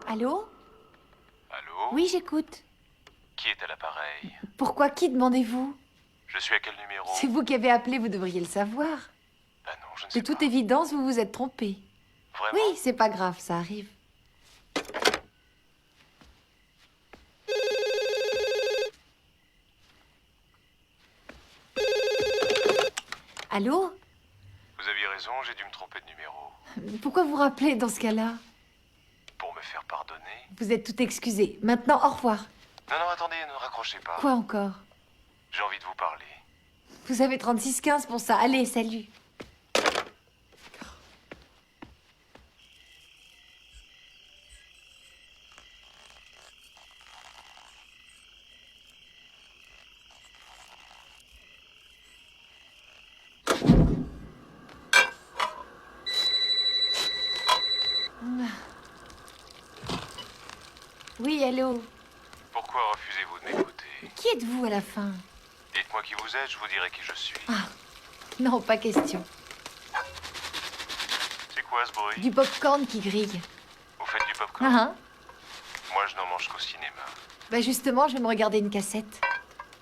Allô? Allô? Oui, j'écoute. Qui est à l'appareil? Pourquoi qui demandez-vous? Je suis à quel numéro? C'est vous qui avez appelé, vous devriez le savoir. Ah non, je ne sais De toute pas. évidence, vous vous êtes trompé. Vraiment? Oui, c'est pas grave, ça arrive. Allô? Vous aviez raison, j'ai dû me tromper de numéro. Pourquoi vous rappelez dans ce cas-là? Pour me faire pardonner? Vous êtes tout excusé. Maintenant, au revoir. Non, non, attendez, ne raccrochez pas. Quoi encore? J'ai envie de vous parler. Vous avez 36,15 pour ça. Allez, salut. Oui, allô? Pourquoi refusez-vous de m'écouter? Qui êtes-vous à la fin? Dites-moi qui vous êtes, je vous dirai qui je suis. Non, pas question. C'est quoi ce bruit? Du popcorn qui grille. Vous faites du Ah, popcorn? hein? Moi, je n'en mange qu'au cinéma. Bah justement, je vais me regarder une cassette.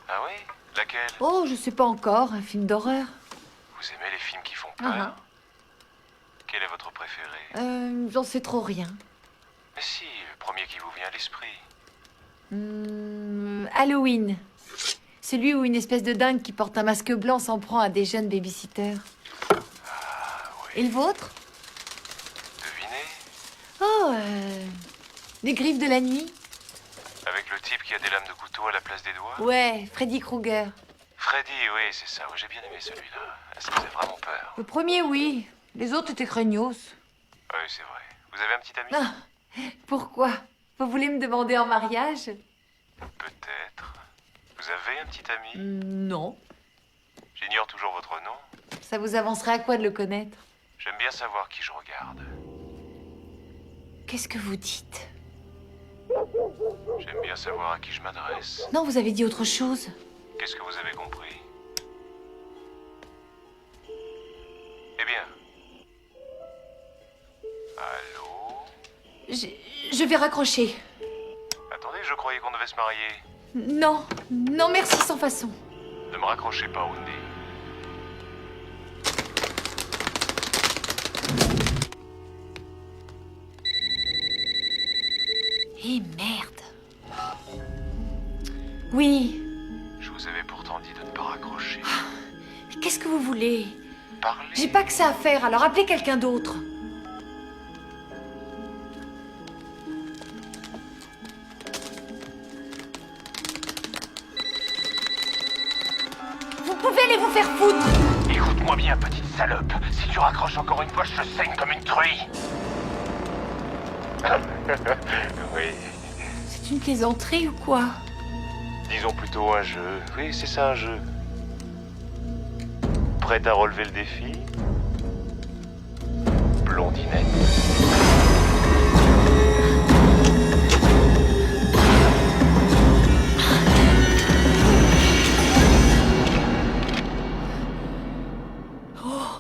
Ah oui? Laquelle? Oh, je sais pas encore, un film d'horreur. Vous aimez les films qui font peur? Ah, Quel est votre préféré? J'en sais trop rien. Mais si, le premier qui vous vient à l'esprit. Halloween. Celui où une espèce de dingue qui porte un masque blanc s'en prend à des jeunes babysitters. Ah oui. Et le vôtre? Devinez? Oh, Les Griffes de la nuit? Avec le type qui a des lames de couteau à la place des doigts? Ouais, Freddy Krueger. Freddy, oui, c'est ça. Ouais, j'ai bien aimé celui-là. Ça faisait vraiment peur. Le premier, oui. Les autres étaient craignos. Oui, c'est vrai. Vous avez un petit ami? Ah, pourquoi? Vous voulez me demander en mariage? Peut-être. Vous avez un petit ami? Non. J'ignore toujours votre nom. Ça vous avancerait à quoi de le connaître? J'aime bien savoir qui je regarde. Qu'est-ce que vous dites? J'aime bien savoir à qui je m'adresse. Non, vous avez dit autre chose. Qu'est-ce que vous avez compris? Eh bien. Allô? Je vais raccrocher. Attendez, je croyais qu'on devait se marier. Non, non, merci, sans façon. Ne me raccrochez pas, Wendy. Eh merde. Oui. Je vous avais pourtant dit de ne pas raccrocher. Qu'est-ce que vous voulez? Parlez. J'ai pas que ça à faire, alors appelez quelqu'un d'autre. Vous pouvez aller vous faire foutre. Écoute-moi bien, petite salope. Si tu raccroches encore une fois, je te saigne comme une truie. Oui. C'est une plaisanterie ou quoi? Disons plutôt un jeu. Oui, c'est ça, un jeu. Prête à relever le défi? Blondinette.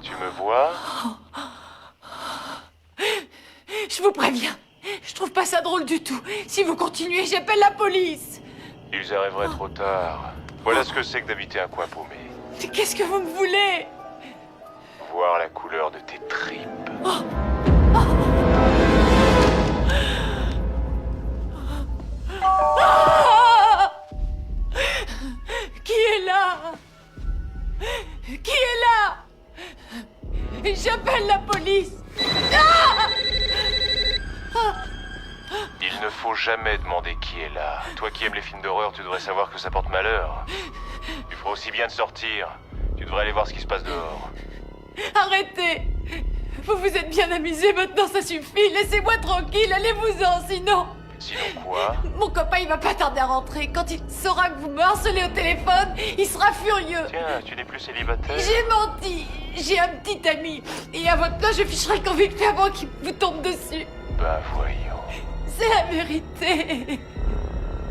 Tu me vois? Je vous préviens, je trouve pas ça drôle du tout. Si vous continuez, j'appelle la police. Ils arriveraient trop tard. Voilà ce que c'est que d'habiter un coin paumé. Qu'est-ce que vous me voulez? Voir la couleur de tes tripes. Ah! Qui est là? Qui est là? J'appelle la police. Il ne faut jamais demander qui est là. Toi qui aimes les films d'horreur, tu devrais savoir que ça porte malheur. Tu feras aussi bien de sortir. Tu devrais aller voir ce qui se passe dehors. Arrêtez. Vous vous êtes bien amusé, maintenant ça suffit. Laissez-moi tranquille, allez-vous-en, sinon... Sinon quoi? Mon copain, il va pas tarder à rentrer. Quand il saura que vous me harcelez au téléphone, il sera furieux. Tiens, tu n'es plus célibataire? J'ai menti. J'ai un petit ami. Et à votre place, je ficherai le convict avant qu'il vous tombe dessus. Bah voyons. C'est la vérité.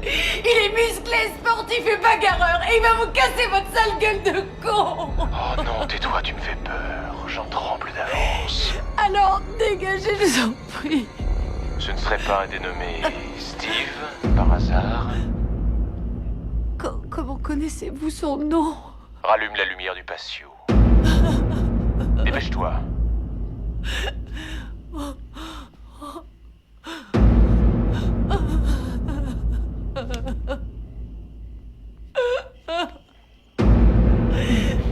Il est musclé, sportif et bagarreur. Et il va vous casser votre sale gueule de con. Oh non, tais-toi, tu me fais peur. J'en tremble d'avance. Alors, dégagez, je vous en prie. Ce ne serait pas un dénommé Steve, par hasard? Comment connaissez-vous son nom? Rallume la lumière du patio. Dépêche-toi.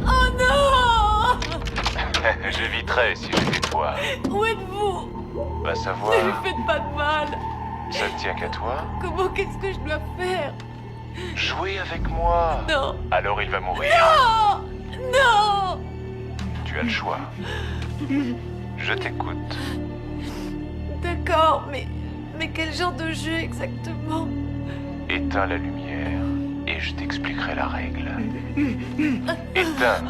Oh non! J'éviterais si j'étais toi. Où êtes-vous? Va Ne lui savoir. faites pas de mal. Ça ne tient qu'à toi. Comment qu'est-ce que je dois faire? Jouer avec moi. Non. Alors il va mourir. Non! Non! Tu as le choix. Je t'écoute. D'accord, mais quel genre de jeu exactement? Éteins la lumière et je t'expliquerai la règle. Éteins.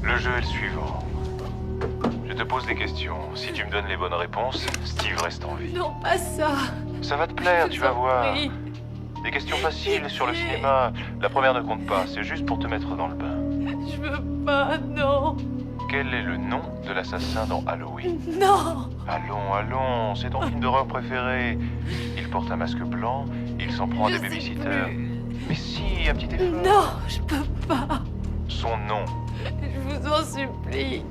Le jeu est le suivant. Je te pose des questions. Si tu me donnes les bonnes réponses, Steve reste en vie. Non, pas ça. Ça va te plaire, Je tu vous vas en voir. prie. Des questions faciles sur le cinéma. La première ne compte pas, c'est juste pour te mettre dans le bain. Je veux pas, non. Quel est le nom de l'assassin dans Halloween? Non! Allons, c'est ton film d'horreur préféré. Il porte un masque blanc, il s'en prend à Je des sais babysitters. plus. Mais si, un petit effort. Non, je peux pas. Son nom. Je vous en supplie.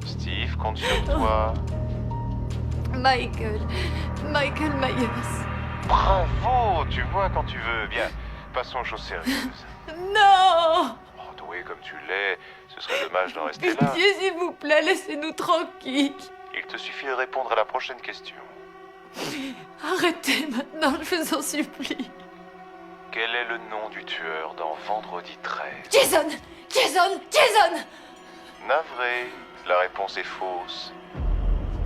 Steve compte sur toi. Michael Myers. Bravo, tu vois quand tu veux. Bien, passons aux choses sérieuses. Non! Oh, doué comme tu l'es, ce serait dommage d'en rester là. Pitié, s'il vous plaît, laissez-nous tranquilles. Il te suffit de répondre à la prochaine question. Arrêtez maintenant, je vous en supplie. Quel est le nom du tueur dans Vendredi 13? Jason! Navré, la réponse est fausse.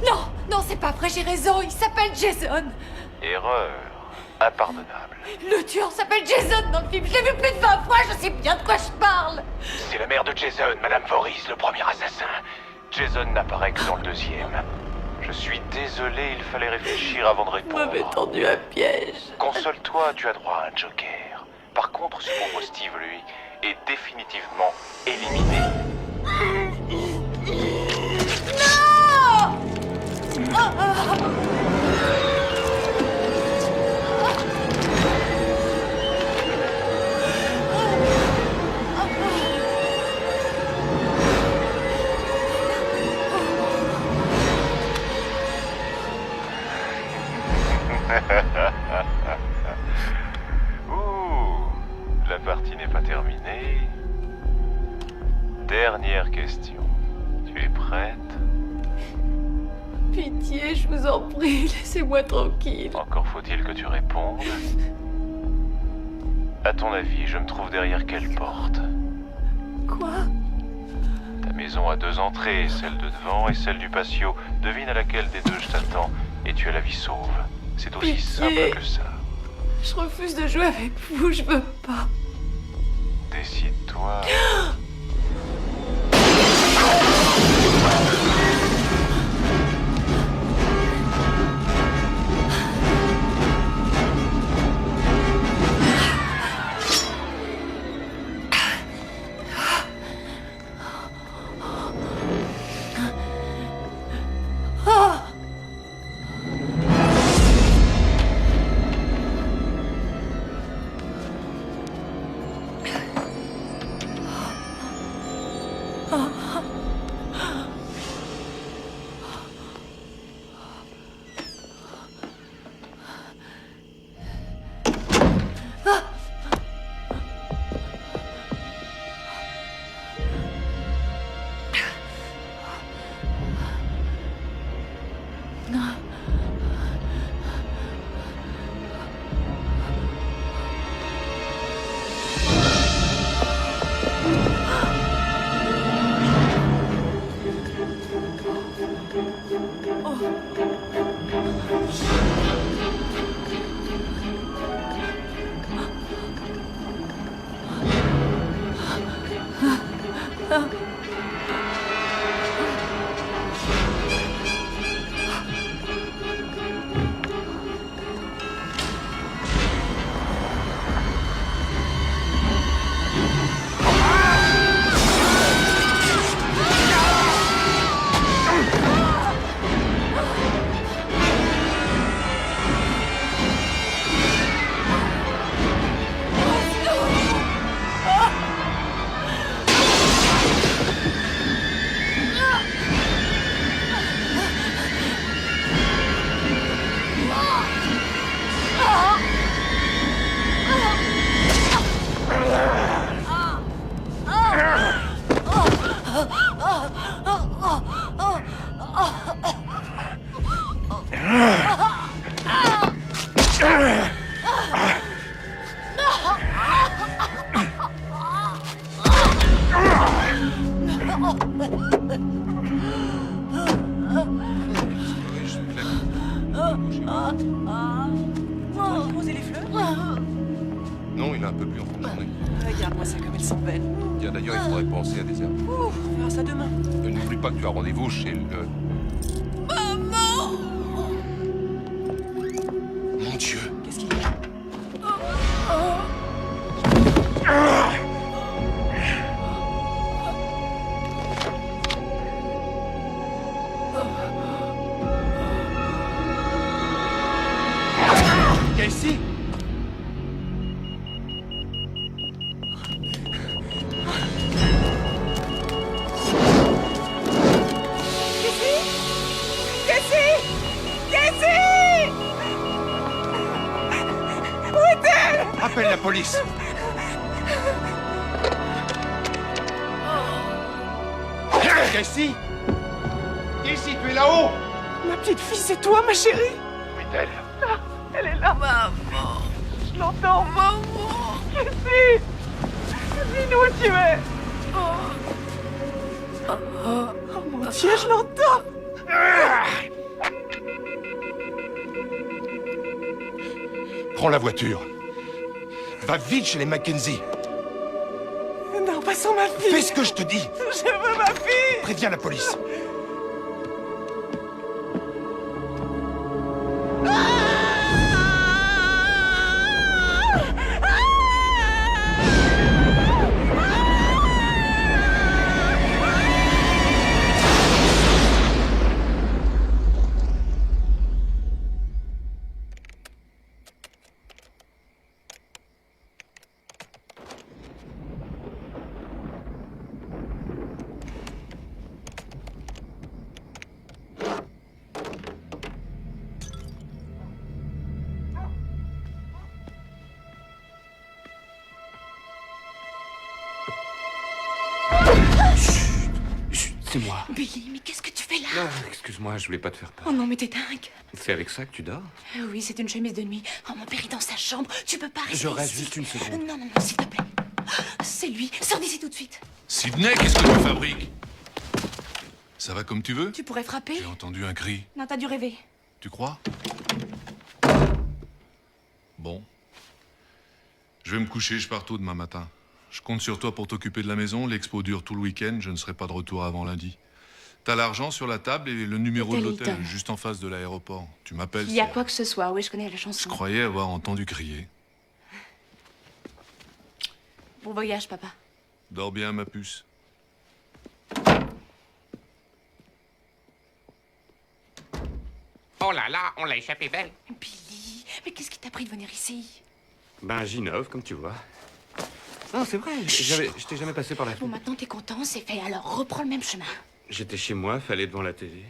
Non, c'est pas vrai, j'ai raison, il s'appelle Jason. Erreur. Impardonnable. Le tueur s'appelle Jason dans le film, je l'ai vu plus de 20 fois, je sais bien de quoi je parle. C'est la mère de Jason, Madame Voorhees, le premier assassin. Jason n'apparaît que dans le deuxième. Je suis désolé, il fallait réfléchir avant de Vous m'avez répondre. tendu un piège. Console-toi, tu as droit à un joker. Par contre, ce pauvre Steve, lui, est définitivement éliminé. Ouh, la partie n'est pas terminée. Dernière question. Tu es prête? Pitié, je vous en prie, laissez-moi tranquille. Encore faut-il que tu répondes. À ton avis, je me trouve derrière quelle porte? Quoi? Ta maison a 2 entrées, celle de devant et celle du patio. Devine à laquelle des deux je t'attends et tu as la vie sauve. C'est aussi Pitié. simple que ça. Je refuse de jouer avec vous, je veux pas. Décide-toi. Toi, poser les fleurs? Non, il est un peu plus en fin de journée. Regarde-moi ça comme elles sont belles. Tiens, d'ailleurs, il faudrait penser à des herbes. Ouh, on verra ça demain. N'oublie pas que tu as rendez-vous chez le... Mon Dieu! Qu'est-ce qu'il y a? Casey! Appelle la police! Casey! Casey, tu es là-haut! Ma petite fille, c'est toi, ma chérie? Oui, elle. Elle est là. Maman. Je l'entends, maman. Cassie. Dis-nous où tu es. Oh mon Dieu, je l'entends. Prends la voiture. Va vite chez les Mackenzie. Non, pas sans ma fille. Fais ce que je te dis. Je veux ma fille. Préviens la police. Chut, c'est moi. Billy, mais qu'est-ce que tu fais là? Non, excuse-moi, je voulais pas te faire peur. Oh non, mais t'es dingue. C'est avec ça que tu dors? Oui, c'est une chemise de nuit. Oh, mon père est dans sa chambre. Tu peux pas rester Je reste ici. juste une seconde. Non, non, non, s'il te plaît. C'est lui. Sors d'ici tout de suite. Sydney, qu'est-ce que tu fabriques? Ça va comme tu veux? Tu pourrais frapper? J'ai entendu un cri. Non, t'as dû rêver. Tu crois? Bon. Je vais me coucher, je pars tôt demain matin. Je compte sur toi pour t'occuper de la maison. L'expo dure tout le week-end, je ne serai pas de retour avant lundi. T'as l'argent sur la table et le numéro de l'hôtel, Dalton. juste en face de l'aéroport. Tu m'appelles. Il y a c'est- quoi que ce soit. Oui, je connais la Je chanson. croyais avoir entendu crier. Bon voyage, papa. Dors bien, ma puce. Oh là là, on l'a échappé belle. Billy, mais qu'est-ce qui t'a pris de venir ici? Ben, j'innove, comme tu vois. Non, c'est vrai, je t'ai jamais passé par la Bon, fenêtre. maintenant t'es content, c'est fait. Alors reprends le même chemin. J'étais chez moi, fallait devant la télé.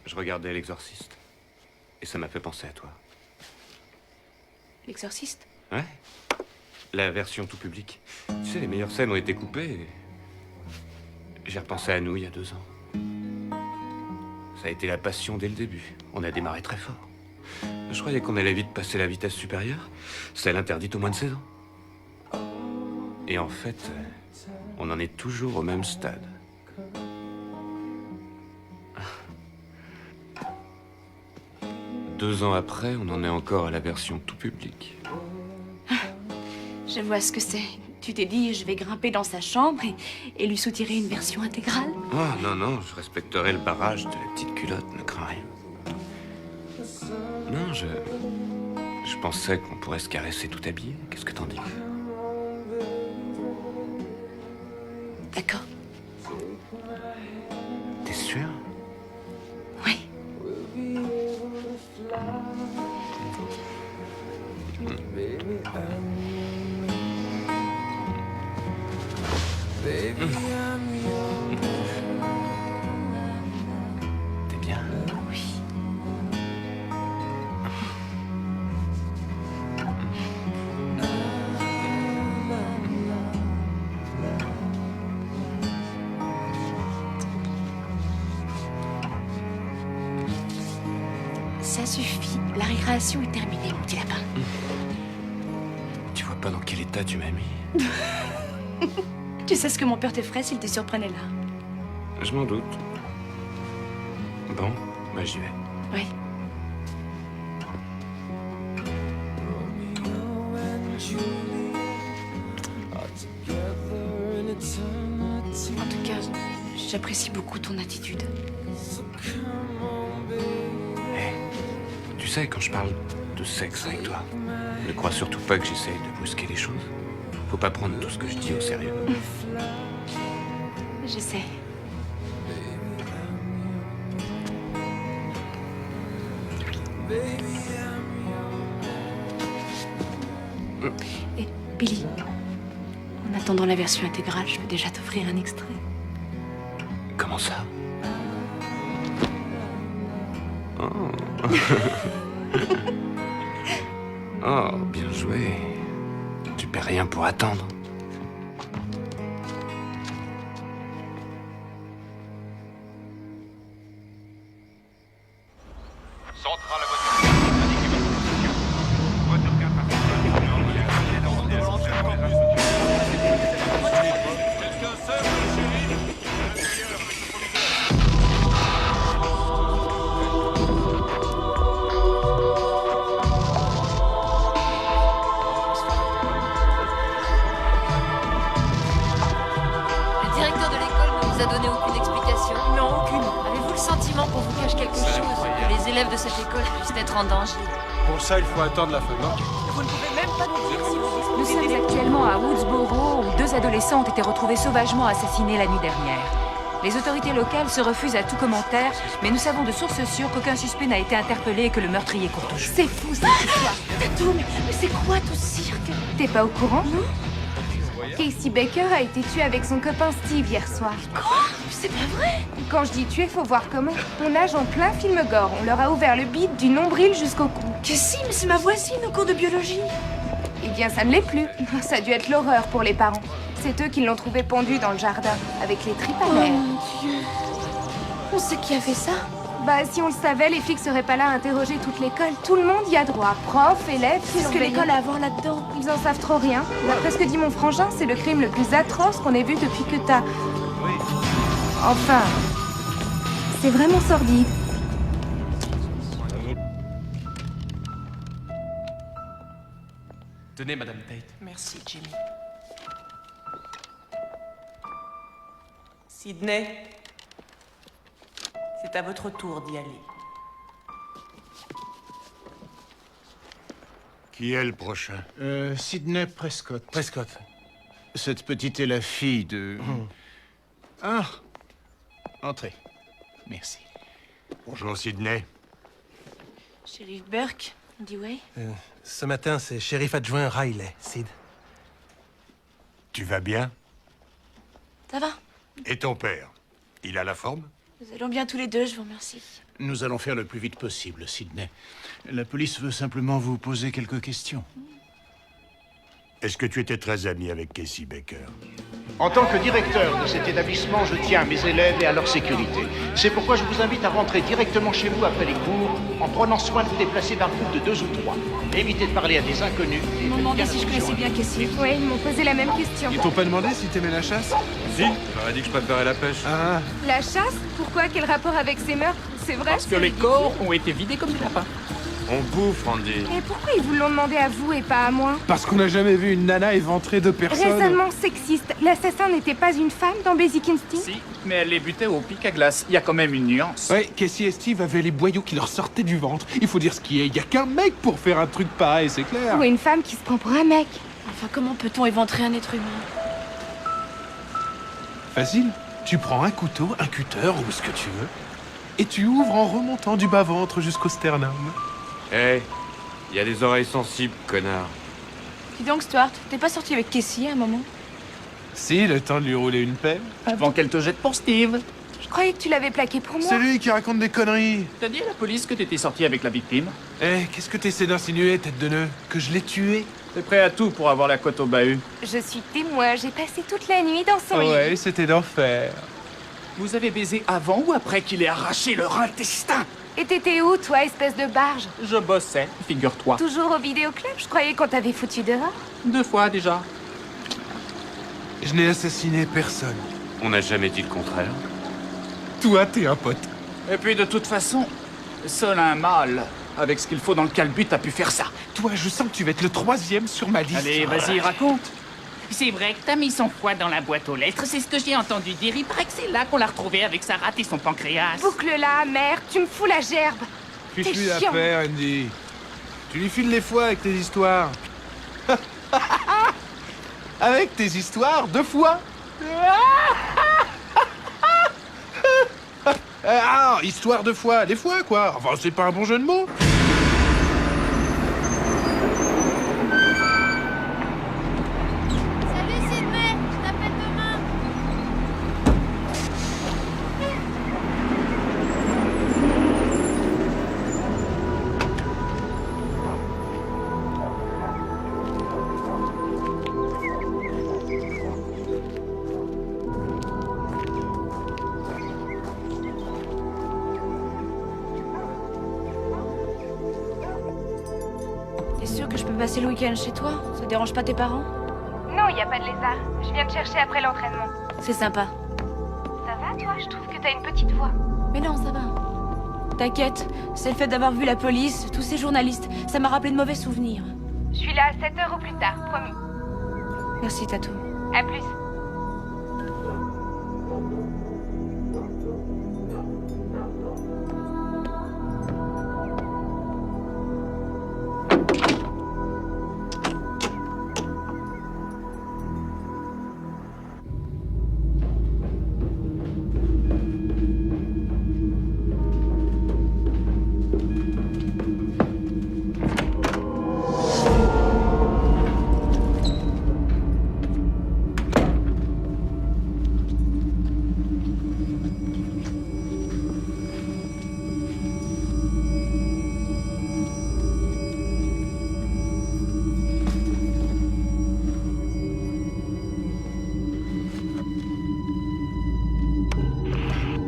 Je regardais L'Exorciste. Et ça m'a fait penser à toi. L'exorciste? Ouais. La version tout public. Tu sais, les meilleures scènes ont été coupées. Et j'ai repensé à nous il y a 2 ans. Ça a été la passion dès le début. On a démarré très fort. Je croyais qu'on allait vite passer la vitesse supérieure, celle interdite aux moins de 16 ans. Et en fait, on en est toujours au même stade. Deux ans après, on en est encore à la version tout public. Je vois ce que c'est. Tu t'es dit, je vais grimper dans sa chambre et lui soutirer une version intégrale? Oh non, non, je respecterai le barrage de la petite culotte, ne crains rien. Non, je pensais qu'on pourrait se caresser tout habillé. Qu'est-ce que t'en dis? D'accord. T'es sûr? Oui. T'es bien? Oui. Ça suffit. La récréation est terminée, mon petit lapin. Tu vois pas dans quel état tu m'as mis? Tu sais ce que mon père te ferait s'il te surprenait là? Je m'en doute. Bon, bah j'y vais. Oui. J'apprécie beaucoup ton attitude. Tu sais, quand je parle de sexe avec toi, ne crois surtout pas que j'essaye de brusquer les choses. Faut pas prendre tout ce que je dis au sérieux. J'essaie. Et Billy, en attendant la version intégrale, je peux déjà t'offrir un extrait. Comment ça? Oh. Oh, bien joué. Tu perds rien pour attendre. Centrale à voiture 4 Le directeur de l'école ne nous a donné aucune explication. Non, aucune. Avez-vous le sentiment qu'on vous cache quelque chose? Que les élèves de cette école puissent être en danger? Pour ça, il faut attendre la fin de l'enquête. Vous ne pouvez même pas nous dire si vous Nous disposez sommes actuellement à Woodsboro, où 2 adolescents ont été retrouvés sauvagement assassinés la nuit dernière. Les autorités locales se refusent à tout commentaire, mais nous savons de sources sûres qu'aucun suspect n'a été interpellé et que le meurtrier court toujours. C'est fou cette histoire. Tatou, mais c'est quoi tout ce cirque? T'es pas au courant? Non. Casey Baker a été tué avec son copain Steve hier soir. Quoi? C'est pas vrai. Quand je dis tué, faut voir comment. On nage en plein film gore. On leur a ouvert le bide du nombril jusqu'au cou. Que si, mais c'est ma voisine au cours de biologie. Eh bien, ça ne l'est plus. Ça a dû être l'horreur pour les parents. C'est eux qui l'ont trouvé pendu dans le jardin, avec les tripes à Oh l'air. mon Dieu. On sait qui a fait ça? Bah, si on le savait, les flics seraient pas là à interroger toute l'école. Tout le monde y a droit. Profs, élèves, Qu'est-ce que l'école a à voir là-dedans? Ils en savent trop rien. D'après ce que dit mon frangin, c'est le crime le plus atroce qu'on ait vu depuis que t'as... Enfin... C'est vraiment sordide. Tenez, Madame Tate. Merci, Jimmy. Sydney, c'est à votre tour d'y aller. Qui est le prochain? Sydney Prescott. Prescott. Cette petite est la fille de... Ah. Entrez. Merci. Bonjour, Sydney. Sheriff Burke, Dewey. Ce matin, c'est shérif adjoint Riley, Sid. Tu vas bien? Ça va? Et ton père? Il a la forme? Nous allons bien tous les deux, je vous remercie. Nous allons faire le plus vite possible, Sydney. La police veut simplement vous poser quelques questions. Est-ce que tu étais très ami avec Casey Baker? En tant que directeur de cet établissement, je tiens à mes élèves et à leur sécurité. C'est pourquoi je vous invite à rentrer directement chez vous après les cours, en prenant soin de vous déplacer par groupe de 2 ou 3. Évitez de parler à des inconnus. Ils m'ont demandé si je connaissais bien Casey. Ouais, ils m'ont posé la même question. Ils t'ont pas demandé si t'aimais la chasse? Si, j'aurais dit que je préférais la pêche. Ah, La chasse? Pourquoi? Quel rapport avec ces meurtres? C'est vrai? Parce que les corps ont été vidés comme des lapins. On bouffe, Randy. Mais pourquoi ils vous l'ont demandé à vous et pas à moi? parce qu'on n'a jamais vu une nana éventrer 2 personnes. Raisonnement sexiste. L'assassin n'était pas une femme dans Basic Instinct? Si, mais elle les butait au pic à glace. Il y a quand même une nuance. Ouais, Casey et Steve avaient les boyaux qui leur sortaient du ventre. Il faut dire ce qui est. Il y a qu'un mec pour faire un truc pareil, c'est clair. Ou une femme qui se prend pour un mec? Enfin, comment peut-on éventrer un être humain? Facile. Tu prends un couteau, un cutter ou ce que tu veux, et tu ouvres en remontant du bas-ventre jusqu'au sternum. Hé, il y a des oreilles sensibles, connard. Dis donc, Stuart, t'es pas sorti avec Casey à un moment? Si, le temps de lui rouler une pelle. Avant qu'elle te jette pour Steve. Je croyais que tu l'avais plaqué pour moi. C'est lui qui raconte des conneries. T'as dit à la police que t'étais sorti avec la victime? Eh, qu'est-ce que t'essaies d'insinuer, tête de nœud? Que je l'ai tué? T'es prêt à tout pour avoir la cote au bahut. Je suis témoin, j'ai passé toute la nuit dans son lit. Ouais, c'était d'enfer. Vous avez baisé avant ou après qu'il ait arraché leur intestin? Et t'étais où, toi, espèce de barge? Je bossais, figure-toi. Toujours au vidéoclub? Je croyais qu'on t'avait foutu dehors. 2 fois déjà. Je n'ai assassiné personne. On n'a jamais dit le contraire. Toi, t'es un pote. Et puis de toute façon, seul un mâle, avec ce qu'il faut dans le calbut, a pu faire ça. Toi, je sens que tu vas être le 3e sur ma liste. Allez, vas-y, raconte. C'est vrai que t'as mis son foie dans la boîte aux lettres, c'est ce que j'ai entendu dire. Il paraît que c'est là qu'on l'a retrouvé avec sa rate et son pancréas. Boucle-la, merde, tu me fous la gerbe. Fiche-lui la chiant. paix, Andy. Tu lui files les foies avec tes histoires. Avec tes histoires de foie. Ah, histoire de foie, les foies, quoi. Enfin, c'est pas un bon jeu de mots. Salut Sydney, je t'appelle demain. T'es sûr que je peux passer le week-end chez toi? Ça dérange pas tes parents? Non, y a pas de lézard. Je viens te chercher après l'entraînement. C'est sympa. Ça va, toi? Je trouve que t'as une petite voix. Mais non, ça va. T'inquiète, c'est le fait d'avoir vu la police, tous ces journalistes, ça m'a rappelé de mauvais souvenirs. Je suis là à 7h au plus tard, promis. Merci Tatou. À plus.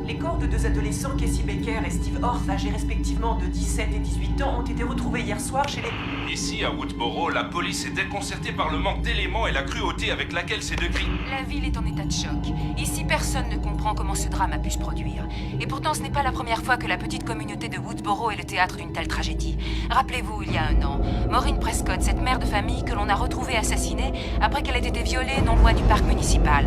Les corps de deux adolescents, Casey Baker et Steve Orth, âgés respectivement de 17 et 18 ans, ont été retrouvés hier soir chez les... Ici, à Woodsboro, la police est déconcertée par le manque d'éléments et la cruauté avec laquelle ces deux crimes... La ville est en état de choc. Ici, personne ne comprend comment ce drame a pu se produire. Et pourtant, ce n'est pas la première fois que la petite communauté de Woodsboro est le théâtre d'une telle tragédie. Rappelez-vous, il y a 1 an, Maureen Prescott, cette mère de famille que l'on a retrouvée assassinée après qu'elle ait été violée non loin du parc municipal.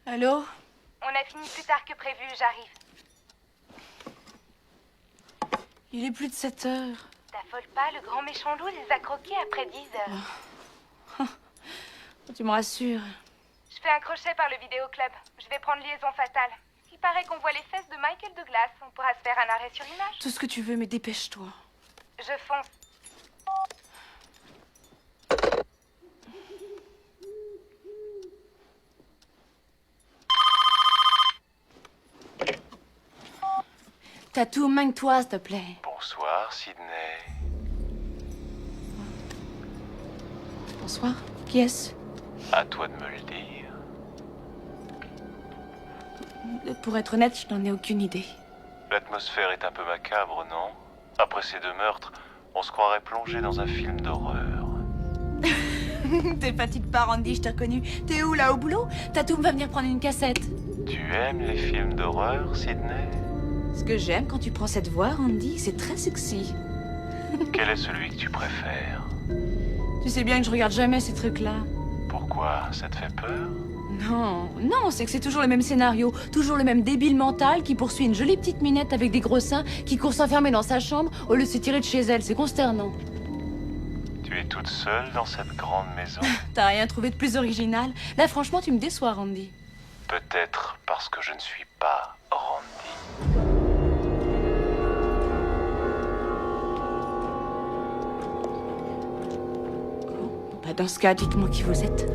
Allô? On a fini plus tard que prévu, j'arrive. Il est plus de 7 heures. T'affole pas, le grand méchant loup les a croqués après 10 heures. Tu me rassures. Je fais un crochet par le vidéoclub. Je vais prendre liaison fatale. Il paraît qu'on voit les fesses de Michael Douglas. On pourra se faire un arrêt sur image. Tout ce que tu veux, mais dépêche-toi. Je fonce. Tatou, magne-toi, s'il te plaît. Bonsoir, Sydney. Bonsoir. Qui est-ce? À toi de me le dire. Pour être honnête, je n'en ai aucune idée. L'atmosphère est un peu macabre, non? Après ces 2 meurtres, on se croirait plongé dans un film d'horreur. T'es petite part, Andy, je t'ai reconnu. T'es où, là, au boulot? Tatou va venir prendre une cassette. Tu aimes les films d'horreur, Sydney? Ce que j'aime quand tu prends cette voix, Andy, c'est très sexy. Quel est celui que tu préfères? Tu sais bien que je regarde jamais ces trucs-là. Pourquoi? Ça te fait peur? Non, c'est que c'est toujours le même scénario. Toujours le même débile mental qui poursuit une jolie petite minette avec des gros seins qui court s'enfermer dans sa chambre au lieu de se tirer de chez elle. C'est consternant. Tu es toute seule dans cette grande maison? T'as rien trouvé de plus original? Là, franchement, tu me déçois, Randy. Peut-être parce que je ne suis pas Randy. Bah, dans ce cas, dites-moi qui vous êtes.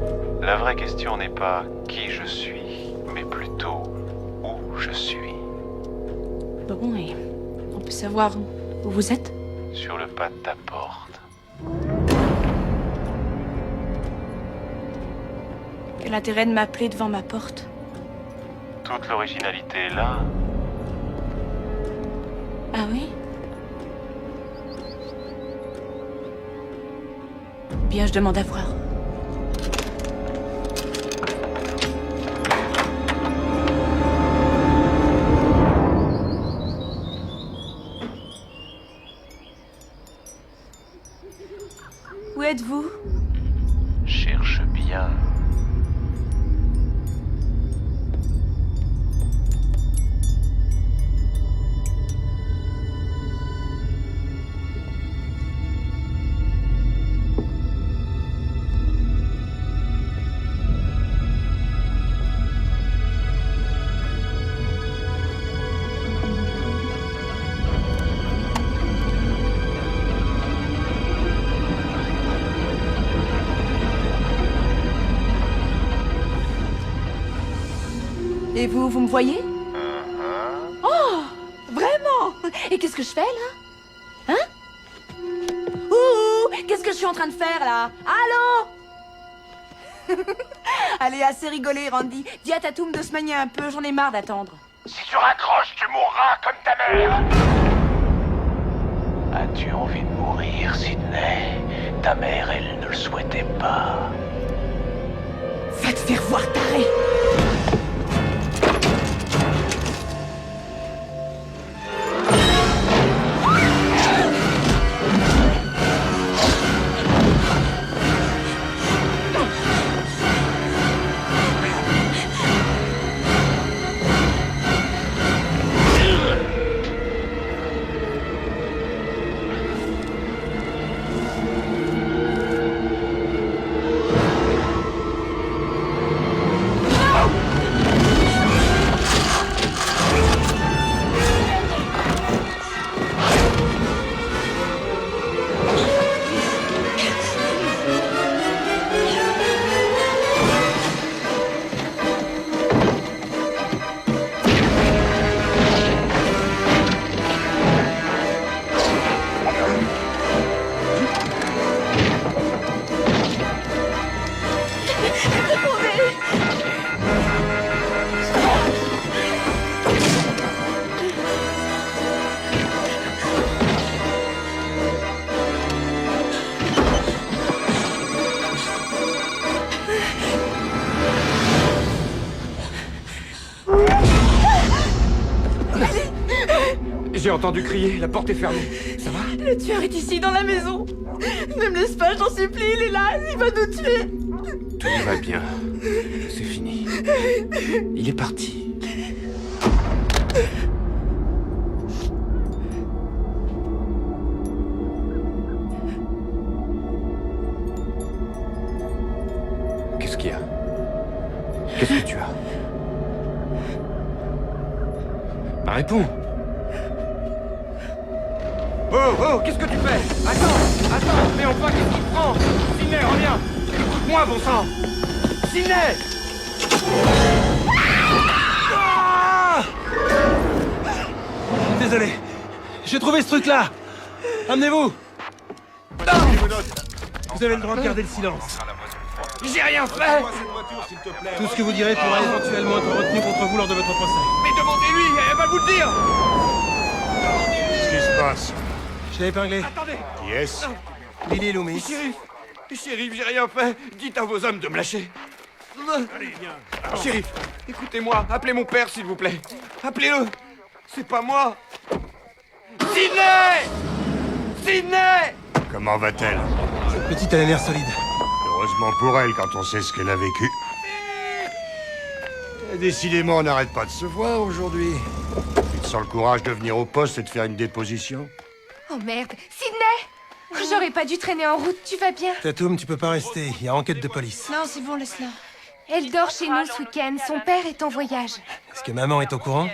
La vraie question n'est pas qui je suis, mais plutôt où je suis. Bon, et on peut savoir où vous êtes? Sur le pas de ta porte. Quel intérêt de m'appeler devant ma porte? Toute l'originalité est là. Ah oui? Bien, je demande à voir. Où êtes-vous? Cherche bien. Et vous me voyez? Oh! Vraiment? Et qu'est-ce que je fais, là? Hein? Ouh! Qu'est-ce que je suis en train de faire, là? Allô? Allez, assez rigolé, Randy. Dis à Tatum de se manier un peu, j'en ai marre d'attendre. Si tu raccroches, tu mourras comme ta mère. As-tu envie de mourir, Sydney? Ta mère, elle ne le souhaitait pas. Va te faire voir, taré! J'ai entendu crier, la porte est fermée. Ça va? Le tueur est ici, dans la maison. Ne me laisse pas, j'en supplie, il est là, il va nous tuer. Tout va bien. C'est fini. Il est parti. Qu'est-ce qu'il y a? Qu'est-ce que tu as? Bah, réponds. Oh, qu'est-ce que tu fais? Attends, mais enfin, qu'est-ce qu'il prend? Sydney, reviens! Écoute-moi, bon sang! Sydney! Ah! Désolé, j'ai trouvé ce truc-là! Amenez-vous! Vous avez le droit de garder le silence. J'ai rien fait! Tout ce que vous direz pourra éventuellement être retenu contre vous lors de votre procès. Mais demandez-lui, elle va vous le dire! Qu'est-ce qui se passe? Je l'ai épinglé. Attendez! Qui est-ce? Lily Loomis. Shérif, j'ai rien fait. Dites à vos hommes de me lâcher. Allez, viens. Shérif, écoutez-moi. Appelez mon père, s'il vous plaît. Appelez-le. C'est pas moi. Sydney! Sydney! Comment va-t-elle? Cette petite a l'air solide. Heureusement pour elle quand on sait ce qu'elle a vécu. Décidément, on n'arrête pas de se voir aujourd'hui. Tu te sens le courage de venir au poste et de faire une déposition? Oh merde, Sydney! J'aurais pas dû traîner en route, tu vas bien? Tatum, tu peux pas rester. Il y a enquête de police. Non, c'est bon, laisse-la. Elle dort chez nous ce week-end. Son père est en voyage. Est-ce que maman est au courant?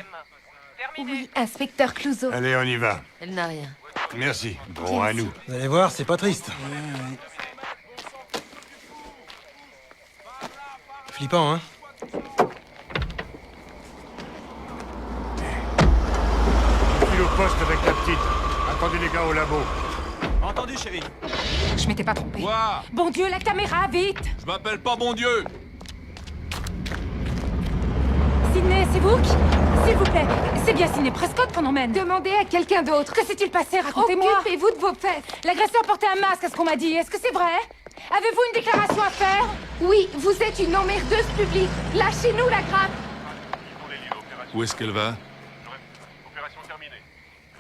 Oui, inspecteur Clouseau. Allez, on y va. Elle n'a rien. Merci. Bon, à nous. Vous allez voir, c'est pas triste. Flippant, hein? Je suis au poste avec la petite. Attendez les gars au labo. Entendu, chérie. Je m'étais pas trompée. Quoi? Bon Dieu, la caméra, vite! Je m'appelle pas bon Dieu. Sidney, c'est vous qui... S'il vous plaît, c'est bien Sidney Prescott qu'on emmène. Demandez à quelqu'un d'autre. Que s'est-il passé? Racontez-moi. Occupez-vous de vos fesses. L'agresseur portait un masque, à ce qu'on m'a dit. Est-ce que c'est vrai? Avez-vous une déclaration à faire? Oui, vous êtes une emmerdeuse publique. Lâchez-nous la grappe. Où est-ce qu'elle va?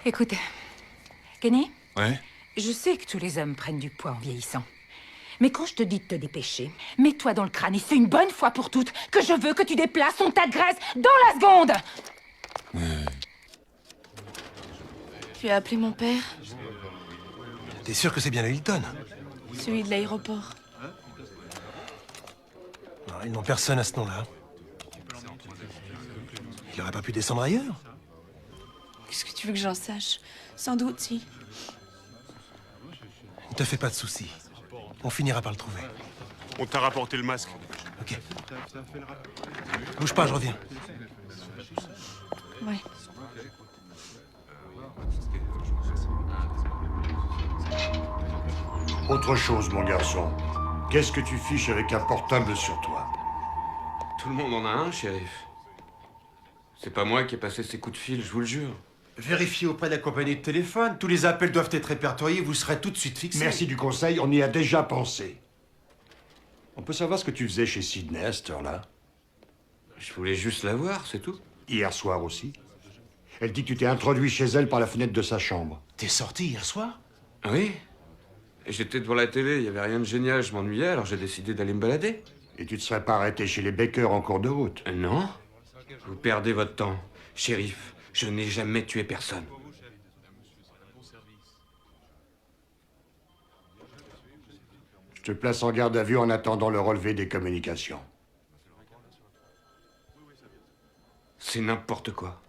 Écoute, Kenny, Ouais? je sais que tous les hommes prennent du poids en vieillissant. Mais quand je te dis de te dépêcher, mets-toi dans le crâne et c'est une bonne fois pour toutes que je veux que tu déplaces, on t'agresse dans la seconde! Tu as appelé mon père? T'es sûr que c'est bien le Hilton? Celui de l'aéroport. Non, ils n'ont personne à ce nom-là. Il aurait pas pu descendre ailleurs? Qu'est-ce que tu veux que j'en sache? Sans doute, si. Ne te fais pas de soucis. On finira par le trouver. On t'a rapporté le masque. Ok. Bouge pas, je reviens. Ouais. Autre chose, mon garçon. Qu'est-ce que tu fiches avec un portable sur toi? Tout le monde en a un, shérif. C'est pas moi qui ai passé ces coups de fil, je vous le jure. Vérifiez auprès de la compagnie de téléphone. Tous les appels doivent être répertoriés, vous serez tout de suite fixé. Merci du conseil, on y a déjà pensé. On peut savoir ce que tu faisais chez Sydney à cette heure-là? Je voulais juste la voir, c'est tout. Hier soir aussi? Elle dit que tu t'es introduit chez elle par la fenêtre de sa chambre. T'es sorti hier soir? Oui. J'étais devant la télé, il y avait rien de génial, je m'ennuyais, alors j'ai décidé d'aller me balader. Et tu te serais pas arrêté chez les Baker en cours de route? Non. Vous perdez votre temps. Shérif, je n'ai jamais tué personne. Je te place en garde à vue en attendant le relevé des communications. C'est n'importe quoi.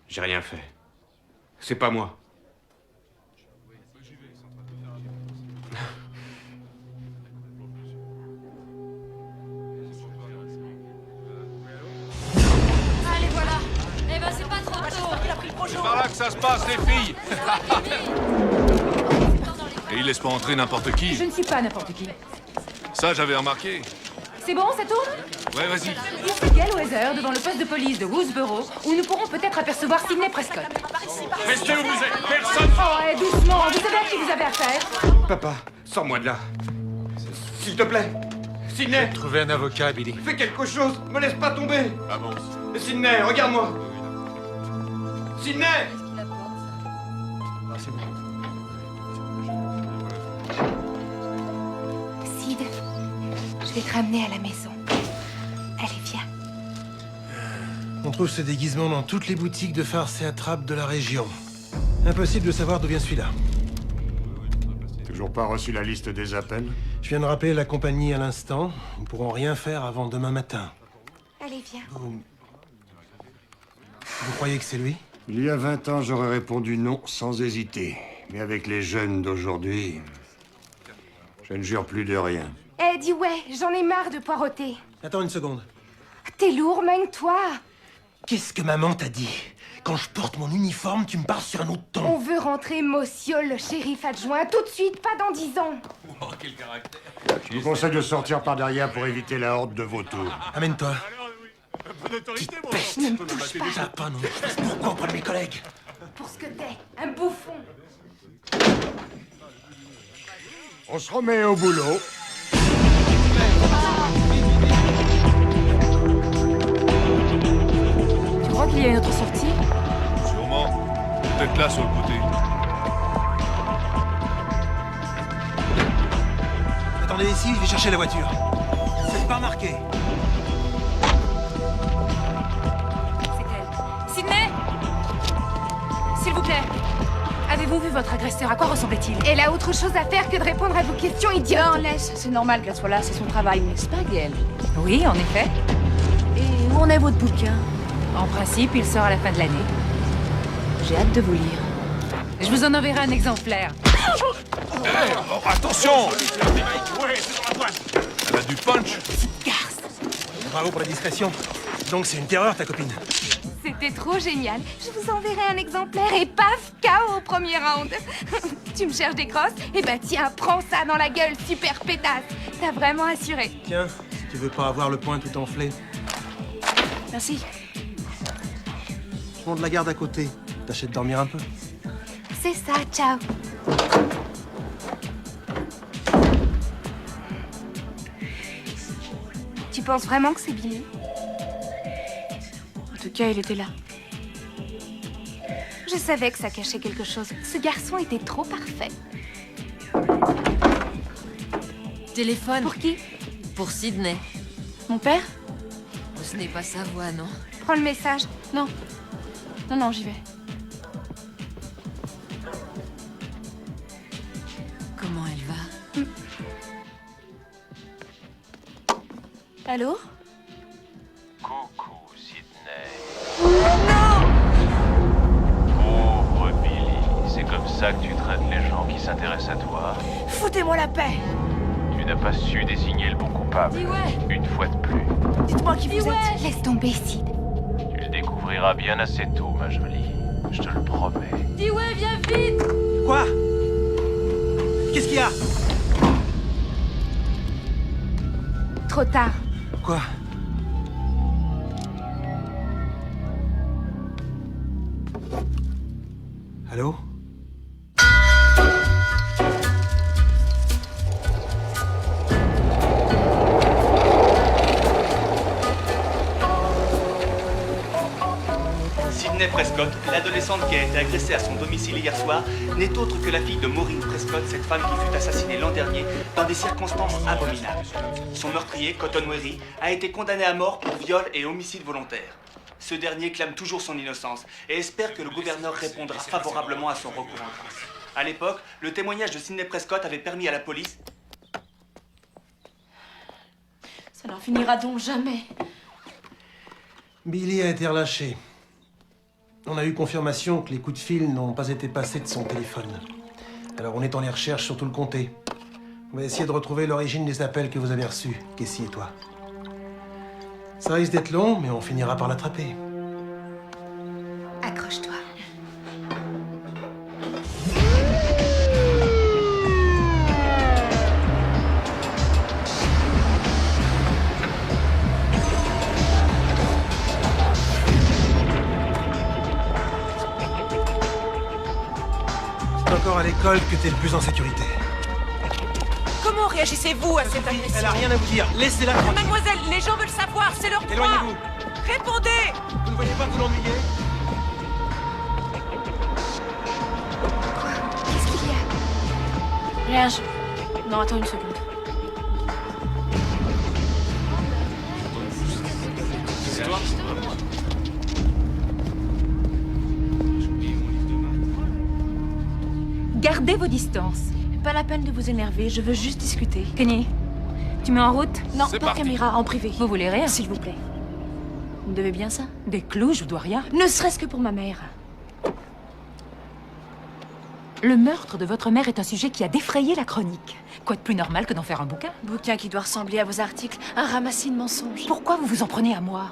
J'ai rien fait. C'est pas moi. Allez, voilà. Eh ben, c'est pas trop tôt. C'est par là que ça se passe, les filles. Et il laisse pas entrer n'importe qui. Je ne suis pas n'importe qui. Ça, j'avais remarqué. C'est bon, ça tourne? Ouais, vas-y. Ici Gail Weather, devant le poste de police de Woodsboro, où nous pourrons peut-être apercevoir Sidney Prescott. Restez où vous êtes. Personne. Oh, ouais, doucement. Vous savez à qui vous avez affaire? Papa, sors-moi de là. S'il te plaît. Sidney. Trouver un avocat, Billy. Fais quelque chose. Me laisse pas tomber. Avance. Sidney, regarde-moi. Sidney. C'est bon. Sid, je vais te ramener à la maison. Allez, viens. On trouve ce déguisement dans toutes les boutiques de farce et attrape de la région. Impossible de savoir d'où vient celui-là. Toujours pas reçu la liste des appels? Je viens de rappeler la compagnie à l'instant. Ils ne pourront rien faire avant demain matin. Allez, viens. Vous croyez que c'est lui? Il y a 20 ans, j'aurais répondu non sans hésiter. Mais avec les jeunes d'aujourd'hui, je ne jure plus de rien. Eh, dis ouais, j'en ai marre de poireauter. Attends une seconde. T'es lourd, mène-toi. Qu'est-ce que maman t'a dit? Quand je porte mon uniforme, tu me parles sur un autre ton. On veut rentrer Monsieur le shérif adjoint tout de suite, pas dans 10 ans. Oh, quel caractère. Je vous conseille de sortir par derrière pour éviter la horde de vautours. Amène-toi. Petite peste. Ne me touche pas. Ça va pas, non. Je passe pourquoi auprès de mes collègues? Pour ce que t'es, un bouffon. On se remet au boulot. Tu crois qu'il y a une autre sortie? Sûrement. Peut-être là, sur le côté. Attendez ici, je vais chercher la voiture. C'est pas marqué. s'il vous plaît. Avez-vous vu votre agresseur? À quoi ressemblait-il? Elle a autre chose à faire que de répondre à vos questions idiotes. Non, laisse, c'est normal qu'elle soit là, c'est son travail, n'est-ce pas, Gaëlle? Oui, en effet. Et où en est votre bouquin? En principe, il sort à la fin de l'année. J'ai hâte de vous lire. Je vous en enverrai un exemplaire. Attention! Elle a du punch. Bravo pour la discrétion. Donc c'est une terreur, ta copine. C'était trop génial. Je vous enverrai un exemplaire et paf, KO au premier round. Tu me cherches des crosses? Eh ben tiens, prends ça dans la gueule, super pétasse. T'as vraiment assuré. Tiens, tu veux pas avoir le poing tout enflé? Merci. Je monte la garde à côté. Tâchez de dormir un peu. C'est ça, ciao. Tu penses vraiment que c'est Billy? En tout cas, il était là. Je savais que ça cachait quelque chose. Ce garçon était trop parfait. Téléphone. Pour qui? Pour Sydney. Mon père? Ce n'est pas sa voix, non? Prends le message. Non. Non, j'y vais. Comment elle va? Allô? Coucou, Sydney. Non! Pauvre Billy, c'est comme ça que tu traites les gens qui s'intéressent à toi? Foutez-moi la paix! Tu n'as pas su désigner le bon coupable. Dis ouais. Une fois de plus. Dites-moi qui vous êtes. Laisse tomber, Sid. Tu le découvriras bien assez tôt, ma jolie. Je te le promets. Dis ouais, viens vite! Quoi? Qu'est-ce qu'il y a? Trop tard. Quoi? Allô? Sydney Prescott, l'adolescente qui a été agressée à son domicile hier soir, n'est autre que la fille de Maureen Prescott, cette femme qui fut assassinée l'an dernier dans des circonstances abominables. Son meurtrier, Cotton Wary, a été condamné à mort pour viol et homicide volontaire. Ce dernier clame toujours son innocence et espère que le gouverneur répondra favorablement à son recours en grâce. À l'époque, le témoignage de Sydney Prescott avait permis à la police... Ça n'en finira donc jamais. Billy a été relâché. On a eu confirmation que les coups de fil n'ont pas été passés de son téléphone. Alors on est en les recherches sur tout le comté. On va essayer de retrouver l'origine des appels que vous avez reçus, Casey et toi. Ça risque d'être long, mais on finira par l'attraper. Accroche-toi. C'est encore à l'école que t'es le plus en sécurité. Comment réagissez-vous à cette agression? Elle a rien à vous dire. Laissez-la tranquille. Mademoiselle, les gens veulent savoir, c'est leur droit. Éloignez-vous. Répondez. Vous ne voyez pas que vous l'ennuyez? Qu'est-ce qu'il y a? Rien, Non, attends une seconde. C'est toi? Gardez vos distances. Pas la peine de vous énerver, je veux juste discuter. Kenny, tu mets en route? Non, pas caméra, en privé. Vous voulez rire? S'il vous plaît. Vous me devez bien ça? Des clous, je vous dois rien. Ne serait-ce que pour ma mère. Le meurtre de votre mère est un sujet qui a défrayé la chronique. Quoi de plus normal que d'en faire un bouquin? Bouquin qui doit ressembler à vos articles, un ramassis de mensonges. Pourquoi vous vous en prenez à moi?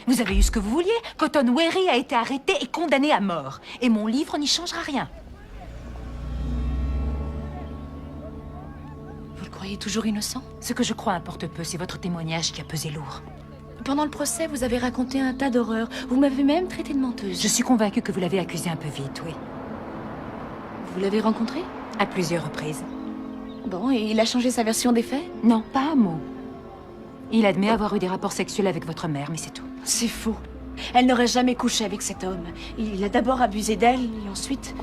Vous avez eu ce que vous vouliez. Cotton Wary a été arrêté et condamné à mort. Et mon livre n'y changera rien. Vous le croyez toujours innocent? Ce que je crois importe peu, c'est votre témoignage qui a pesé lourd. Pendant le procès, vous avez raconté un tas d'horreurs. Vous m'avez même traité de menteuse. Je suis convaincue que vous l'avez accusé un peu vite, oui. Vous l'avez rencontré? À plusieurs reprises. Bon, et il a changé sa version des faits? Non, pas un mot. Il admet avoir eu des rapports sexuels avec votre mère, mais c'est tout. C'est faux. Elle n'aurait jamais couché avec cet homme. Il a d'abord abusé d'elle, et ensuite,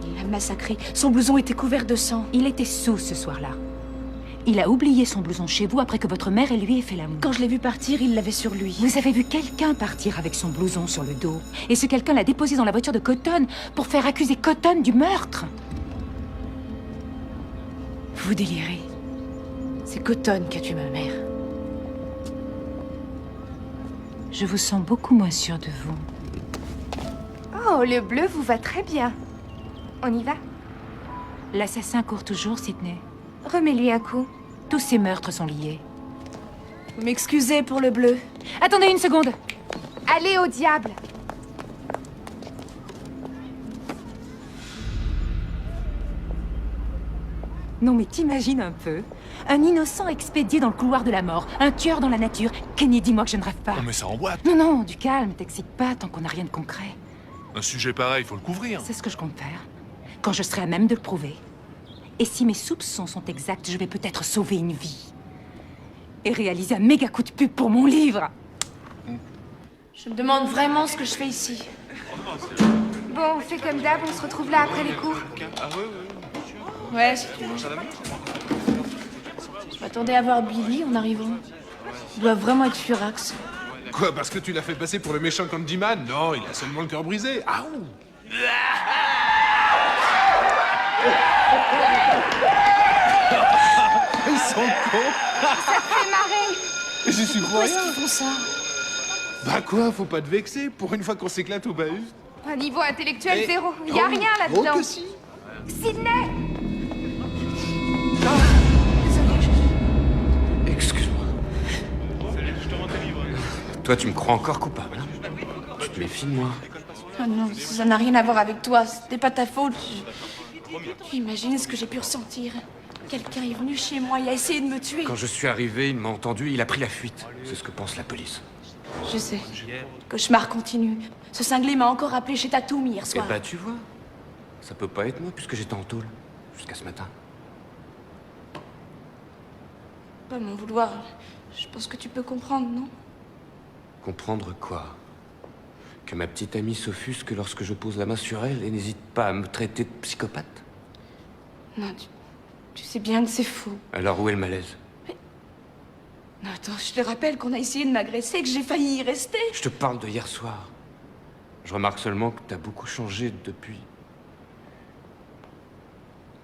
il l'a massacrée. Son blouson était couvert de sang. Il était sous ce soir-là. Il a oublié son blouson chez vous après que votre mère et lui aient fait l'amour. Quand je l'ai vu partir, il l'avait sur lui. Vous avez vu quelqu'un partir avec son blouson sur le dos. Et ce quelqu'un l'a déposé dans la voiture de Cotton pour faire accuser Cotton du meurtre. Vous délirez. C'est Cotton qui a tué ma mère. Je vous sens beaucoup moins sûre de vous. Oh, le bleu vous va très bien. On y va? L'assassin court toujours, Sydney. Remets-lui un coup. Tous ces meurtres sont liés. Vous m'excusez pour le bleu. Attendez une seconde. Allez au diable! Non mais t'imagines un peu? Un innocent expédié dans le couloir de la mort, un tueur dans la nature. Kenny, dis-moi que je ne rêve pas. On met ça en boîte. Non, non, du calme, t'excite pas tant qu'on n'a rien de concret. Un sujet pareil, faut le couvrir. C'est ce que je compte faire, quand je serai à même de le prouver. Et si mes soupçons sont exacts, je vais peut-être sauver une vie. Et réaliser un méga coup de pub pour mon livre. Je me demande vraiment ce que je fais ici. Bon, on fait comme d'hab, on se retrouve là après les cours. Ouais, si tu veux. Je m'attendais à voir Billy en arrivant. Il doit vraiment être furax. Quoi, parce que tu l'as fait passer pour le méchant Candyman? Non, il a seulement le cœur brisé. Ah ouh. Ils sont cons. Ça te fait marrer. J'y suis pour Pourquoi rien. est-ce qu'ils font ça? Bah quoi, faut pas te vexer. Pour une fois qu'on s'éclate au bahut. Un niveau intellectuel Eh, zéro. Y a oh, rien oh là-dedans. que si. Sydney! Excuse-moi. Toi, tu me crois encore coupable, hein? Tu te méfies de moi. Ah non, ça n'a rien à voir avec toi. C'était pas ta faute. Tu imagines ce que j'ai pu ressentir? Quelqu'un est venu chez moi, il a essayé de me tuer. Quand je suis arrivé, il m'a entendu, il a pris la fuite. C'est ce que pense la police. Je sais. Le cauchemar continue. Ce cinglé m'a encore appelé chez Tatum hier Eh soir. bah, tu vois. Ça peut pas être moi, puisque j'étais en tôle. Jusqu'à ce matin. Pas m'en vouloir. Je pense que tu peux comprendre, non? Comprendre quoi? Que ma petite amie s'offusque lorsque je pose la main sur elle et n'hésite pas à me traiter de psychopathe? Non, tu sais bien que c'est faux. Alors où est le malaise? Non, attends, je te rappelle qu'on a essayé de m'agresser, que j'ai failli y rester. Je te parle de hier soir. Je remarque seulement que t'as beaucoup changé depuis.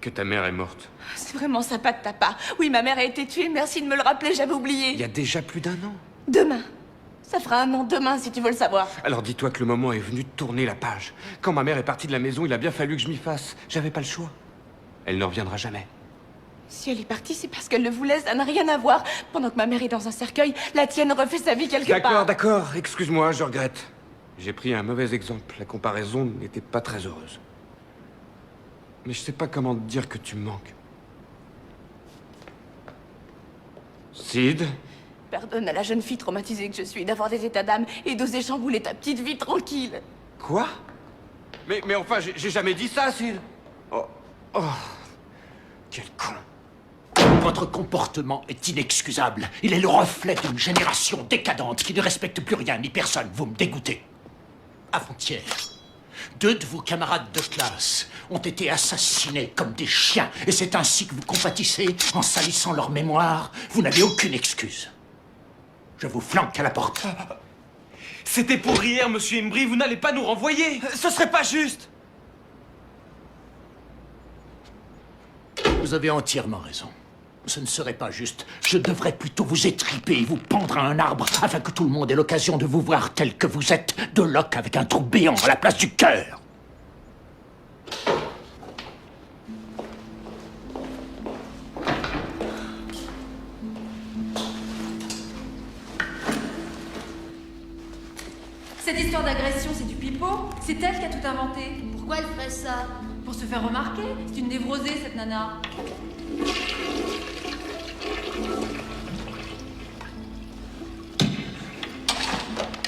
Que ta mère est morte. C'est vraiment sympa de ta part. Oui, ma mère a été tuée, merci de me le rappeler, j'avais oublié. Il y a déjà plus d'1 an. Demain. Ça fera 1 an demain, si tu veux le savoir. Alors dis-toi que le moment est venu de tourner la page. Quand ma mère est partie de la maison, il a bien fallu que je m'y fasse. J'avais pas le choix. Elle ne reviendra jamais. Si elle est partie, c'est parce qu'elle le voulait, ça n'a rien à voir. Pendant que ma mère est dans un cercueil, la tienne refait sa vie quelque part. D'accord, excuse-moi, je regrette. J'ai pris un mauvais exemple. La comparaison n'était pas très heureuse. Mais je sais pas comment te dire que tu me manques. Sid? Pardonne à la jeune fille traumatisée que je suis d'avoir des états d'âme et d'oser chambouler ta petite vie tranquille. Quoi? Mais enfin, j'ai jamais dit ça, Sid. Oh. Quel con. Votre comportement est inexcusable. Il est le reflet d'une génération décadente qui ne respecte plus rien ni personne. Vous me dégoûtez. Avant-hier, 2 de vos camarades de classe ont été assassinés comme des chiens. Et c'est ainsi que vous compatissez en salissant leur mémoire. Vous n'avez aucune excuse. Je vous flanque à la porte. C'était pour hier, monsieur Embry, vous n'allez pas nous renvoyer. Ce serait pas juste. Vous avez entièrement raison. Ce ne serait pas juste. Je devrais plutôt vous étriper et vous pendre à un arbre afin que tout le monde ait l'occasion de vous voir tel que vous êtes, de loques avec un trou béant à la place du cœur. Cette histoire d'agression, c'est du pipeau? C'est elle qui a tout inventé? Pourquoi elle ferait ça? Pour se faire remarquer? C'est une névrosée, cette nana.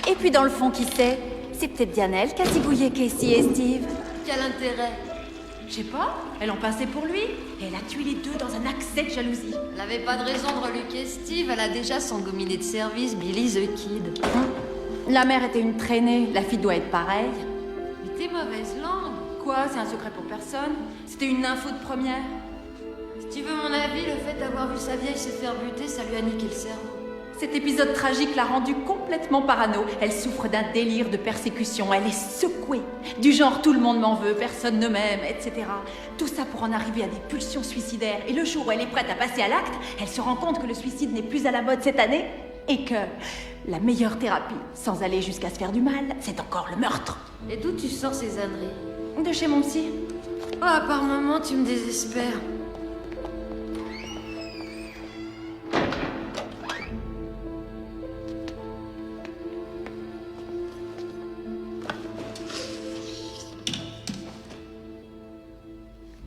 Et puis dans le fond, qui sait? C'est peut-être bien elle qui a zigouillé Casey et Steve. Quel intérêt? Je sais pas, elle en passait pour lui. Et elle a tué les deux dans un accès de jalousie. Elle avait pas de raison de reluquer Steve, elle a déjà son gominé de service, Billy the Kid. La mère était une traînée, la fille doit être pareille. Mais t'es mauvaise langue. Quoi? C'est un secret pour personne? C'était une info de première. Si tu veux mon avis, le fait d'avoir vu sa vieille se faire buter, ça lui a niqué le cerveau. Cet épisode tragique l'a rendue complètement parano. Elle souffre d'un délire de persécution. Elle est secouée. Du genre tout le monde m'en veut, personne ne m'aime, etc. Tout ça pour en arriver à des pulsions suicidaires. Et le jour où elle est prête à passer à l'acte, elle se rend compte que le suicide n'est plus à la mode cette année et que la meilleure thérapie, sans aller jusqu'à se faire du mal, c'est encore le meurtre. Et d'où tu sors ces âneries? De chez mon psy. Oh, par moments, tu me désespères.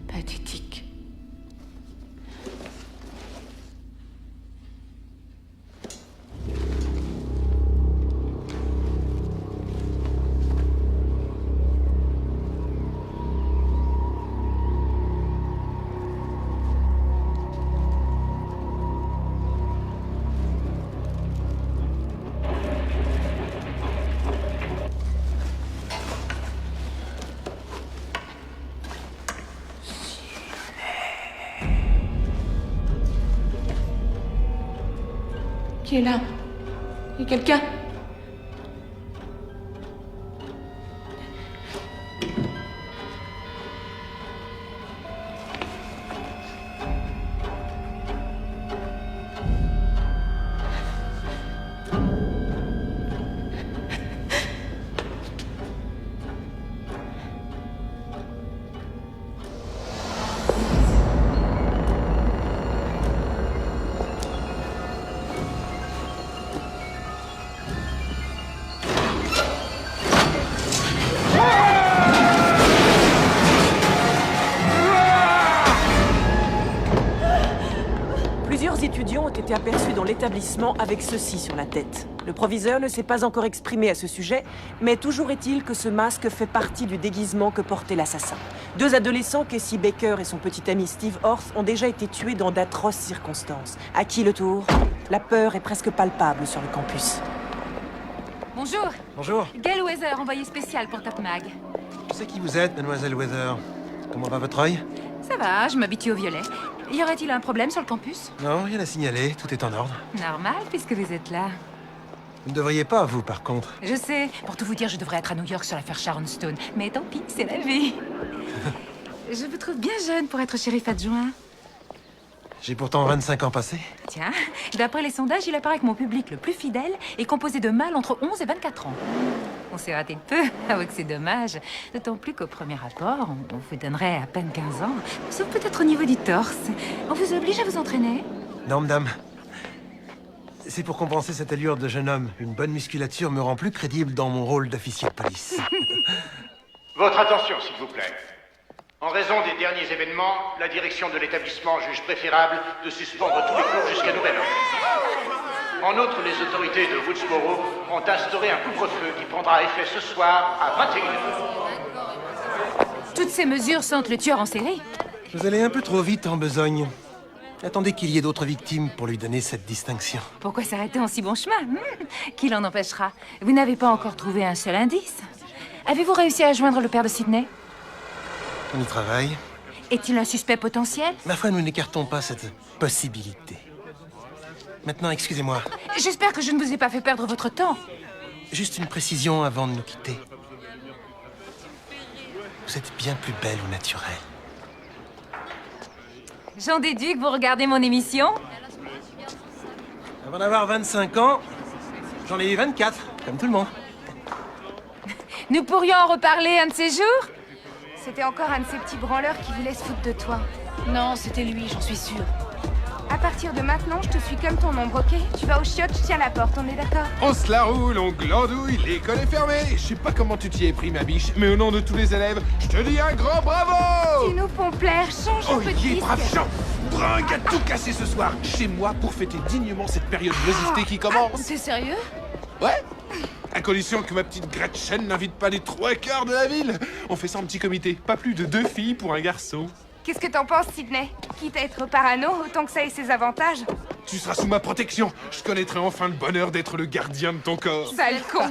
Pathétique. Qui est là? Il y a quelqu'un? Plusieurs étudiants ont été aperçus dans l'établissement avec ceci sur la tête. Le proviseur ne s'est pas encore exprimé à ce sujet, mais toujours est-il que ce masque fait partie du déguisement que portait l'assassin. 2 adolescents, Casey Baker et son petit ami Steve Horth, ont déjà été tués dans d'atroces circonstances. À qui le tour? La peur est presque palpable sur le campus. Bonjour. Bonjour. Gail Weather, envoyé spécial pour Top Mag. Je sais qui vous êtes, mademoiselle Weather. Comment va votre œil? Ça va, je m'habitue au violet. Y aurait-il un problème sur le campus? Non, rien à signaler, tout est en ordre. Normal, puisque vous êtes là. Vous ne devriez pas, vous, par contre. Je sais. Pour tout vous dire, je devrais être à New York sur l'affaire Sharon Stone. Mais tant pis, c'est la vie. Je vous trouve bien jeune pour être shérif adjoint. J'ai pourtant 25 ans passés. Tiens, d'après les sondages, il apparaît que mon public le plus fidèle est composé de mâles entre 11 et 24 ans. On s'est raté de peu, avouez que c'est dommage. D'autant plus qu'au premier rapport, on vous donnerait à peine 15 ans. Sauf peut-être au niveau du torse. On vous oblige à vous entraîner? Non, madame. C'est pour compenser cette allure de jeune homme. Une bonne musculature me rend plus crédible dans mon rôle d'officier de police. Votre attention, s'il vous plaît. En raison des derniers événements, la direction de l'établissement juge préférable de suspendre tous les cours jusqu'à nouvel ordre. En outre, les autorités de Woodsboro ont instauré un couvre-feu qui prendra effet ce soir à 21h. Toutes ces mesures sentent le tueur en série. Vous allez un peu trop vite en besogne. Attendez qu'il y ait d'autres victimes pour lui donner cette distinction. Pourquoi s'arrêter en si bon chemin? Qui l'en empêchera? Vous n'avez pas encore trouvé un seul indice. Avez-vous réussi à joindre le père de Sydney? On y travaille. Est-il un suspect potentiel? Ma foi, nous n'écartons pas cette possibilité. Maintenant, excusez-moi. J'espère que je ne vous ai pas fait perdre votre temps. Juste une précision avant de nous quitter. Vous êtes bien plus belle au naturel. J'en déduis que vous regardez mon émission? Avant d'avoir 25 ans, j'en ai eu 24, comme tout le monde. Nous pourrions en reparler un de ces jours? C'était encore un de ces petits branleurs qui voulait se foutre de toi. Non, c'était lui, j'en suis sûre. À partir de maintenant, je te suis comme ton ombre, ok? Tu vas au chiottes, je tiens la porte, on est d'accord? On se la roule, on glandouille, l'école est fermée. Je sais pas comment tu t'y es pris, ma biche, mais au nom de tous les élèves, je te dis un grand bravo! Tu nous pompes l'air, change un peu de disque. Brave Jean! Bringue a tout cassé ce soir, chez moi, pour fêter dignement cette période brésistée qui commence. C'est sérieux? Ouais. À condition que ma petite Gretchen n'invite pas les 3/4 de la ville. On fait ça en petit comité, pas plus de 2 filles pour un garçon. Qu'est-ce que t'en penses, Sydney? Quitte à être parano, autant que ça ait ses avantages. Tu seras sous ma protection. Je connaîtrai enfin le bonheur d'être le gardien de ton corps. Sale con.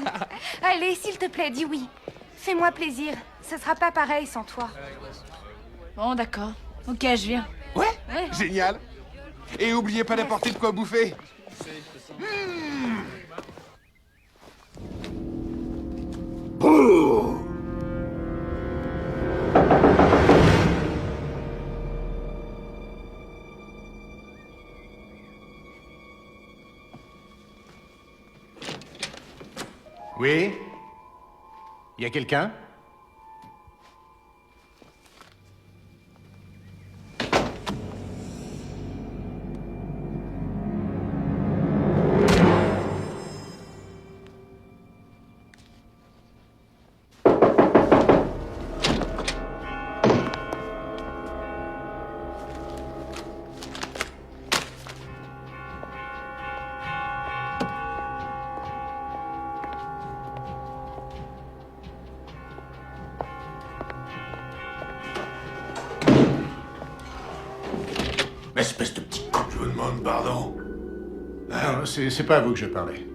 Allez, s'il te plaît, dis oui. Fais-moi plaisir. Ce sera pas pareil sans toi. Bon, d'accord. Ok, je viens. Ouais? vrai. Génial. Et oubliez pas d'apporter de quoi bouffer. Oui? Y a quelqu'un? Espèce de petit con. Je vous demande pardon. Non, c'est pas à vous que je parlais.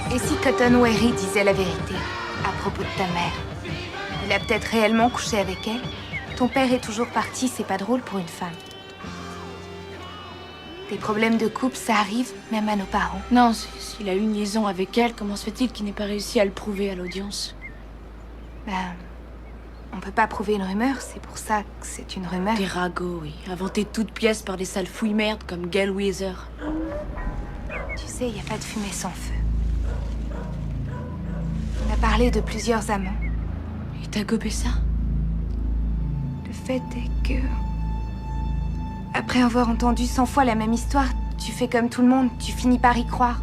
Et si Cotton Wary disait la vérité à propos de ta mère? Il a peut-être réellement couché avec elle? Ton père est toujours parti, c'est pas drôle pour une femme. Des problèmes de couple, ça arrive, même à nos parents. Non, s'il a eu une liaison avec elle, comment se fait-il qu'il n'ait pas réussi à le prouver à l'audience? Ben, on peut pas prouver une rumeur, c'est pour ça que c'est une rumeur. Des ragots, oui. Inventés de toutes pièces par des sales fouilles-merdes comme Gail Weather. Tu sais, y a pas de fumée sans feu. On a parlé de plusieurs amants. Et t'as gobé ça? Le fait est que... Après avoir entendu 100 fois la même histoire, tu fais comme tout le monde, tu finis par y croire.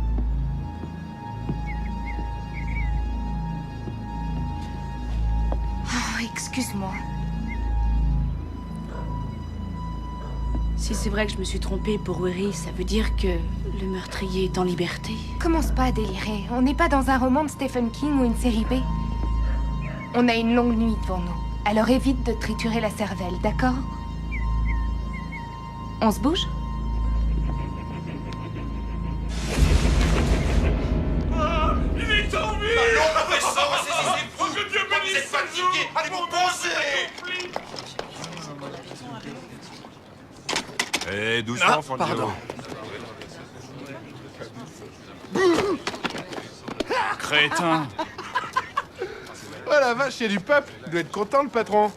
Oh, excuse-moi. Si c'est vrai que je me suis trompée pour Wary, ça veut dire que le meurtrier est en liberté. Commence pas à délirer. On n'est pas dans un roman de Stephen King ou une série B. On a une longue nuit devant nous. Alors évite de triturer la cervelle, d'accord? On se bouge? Il est tombé! Non, professeur, saisissez-vous! Que Dieu bénisse! Vous êtes fatigué! Allez vous poser! Eh, doucement, pardon. Crétin! Oh la vache, y a du peuple. Il doit être content, le patron.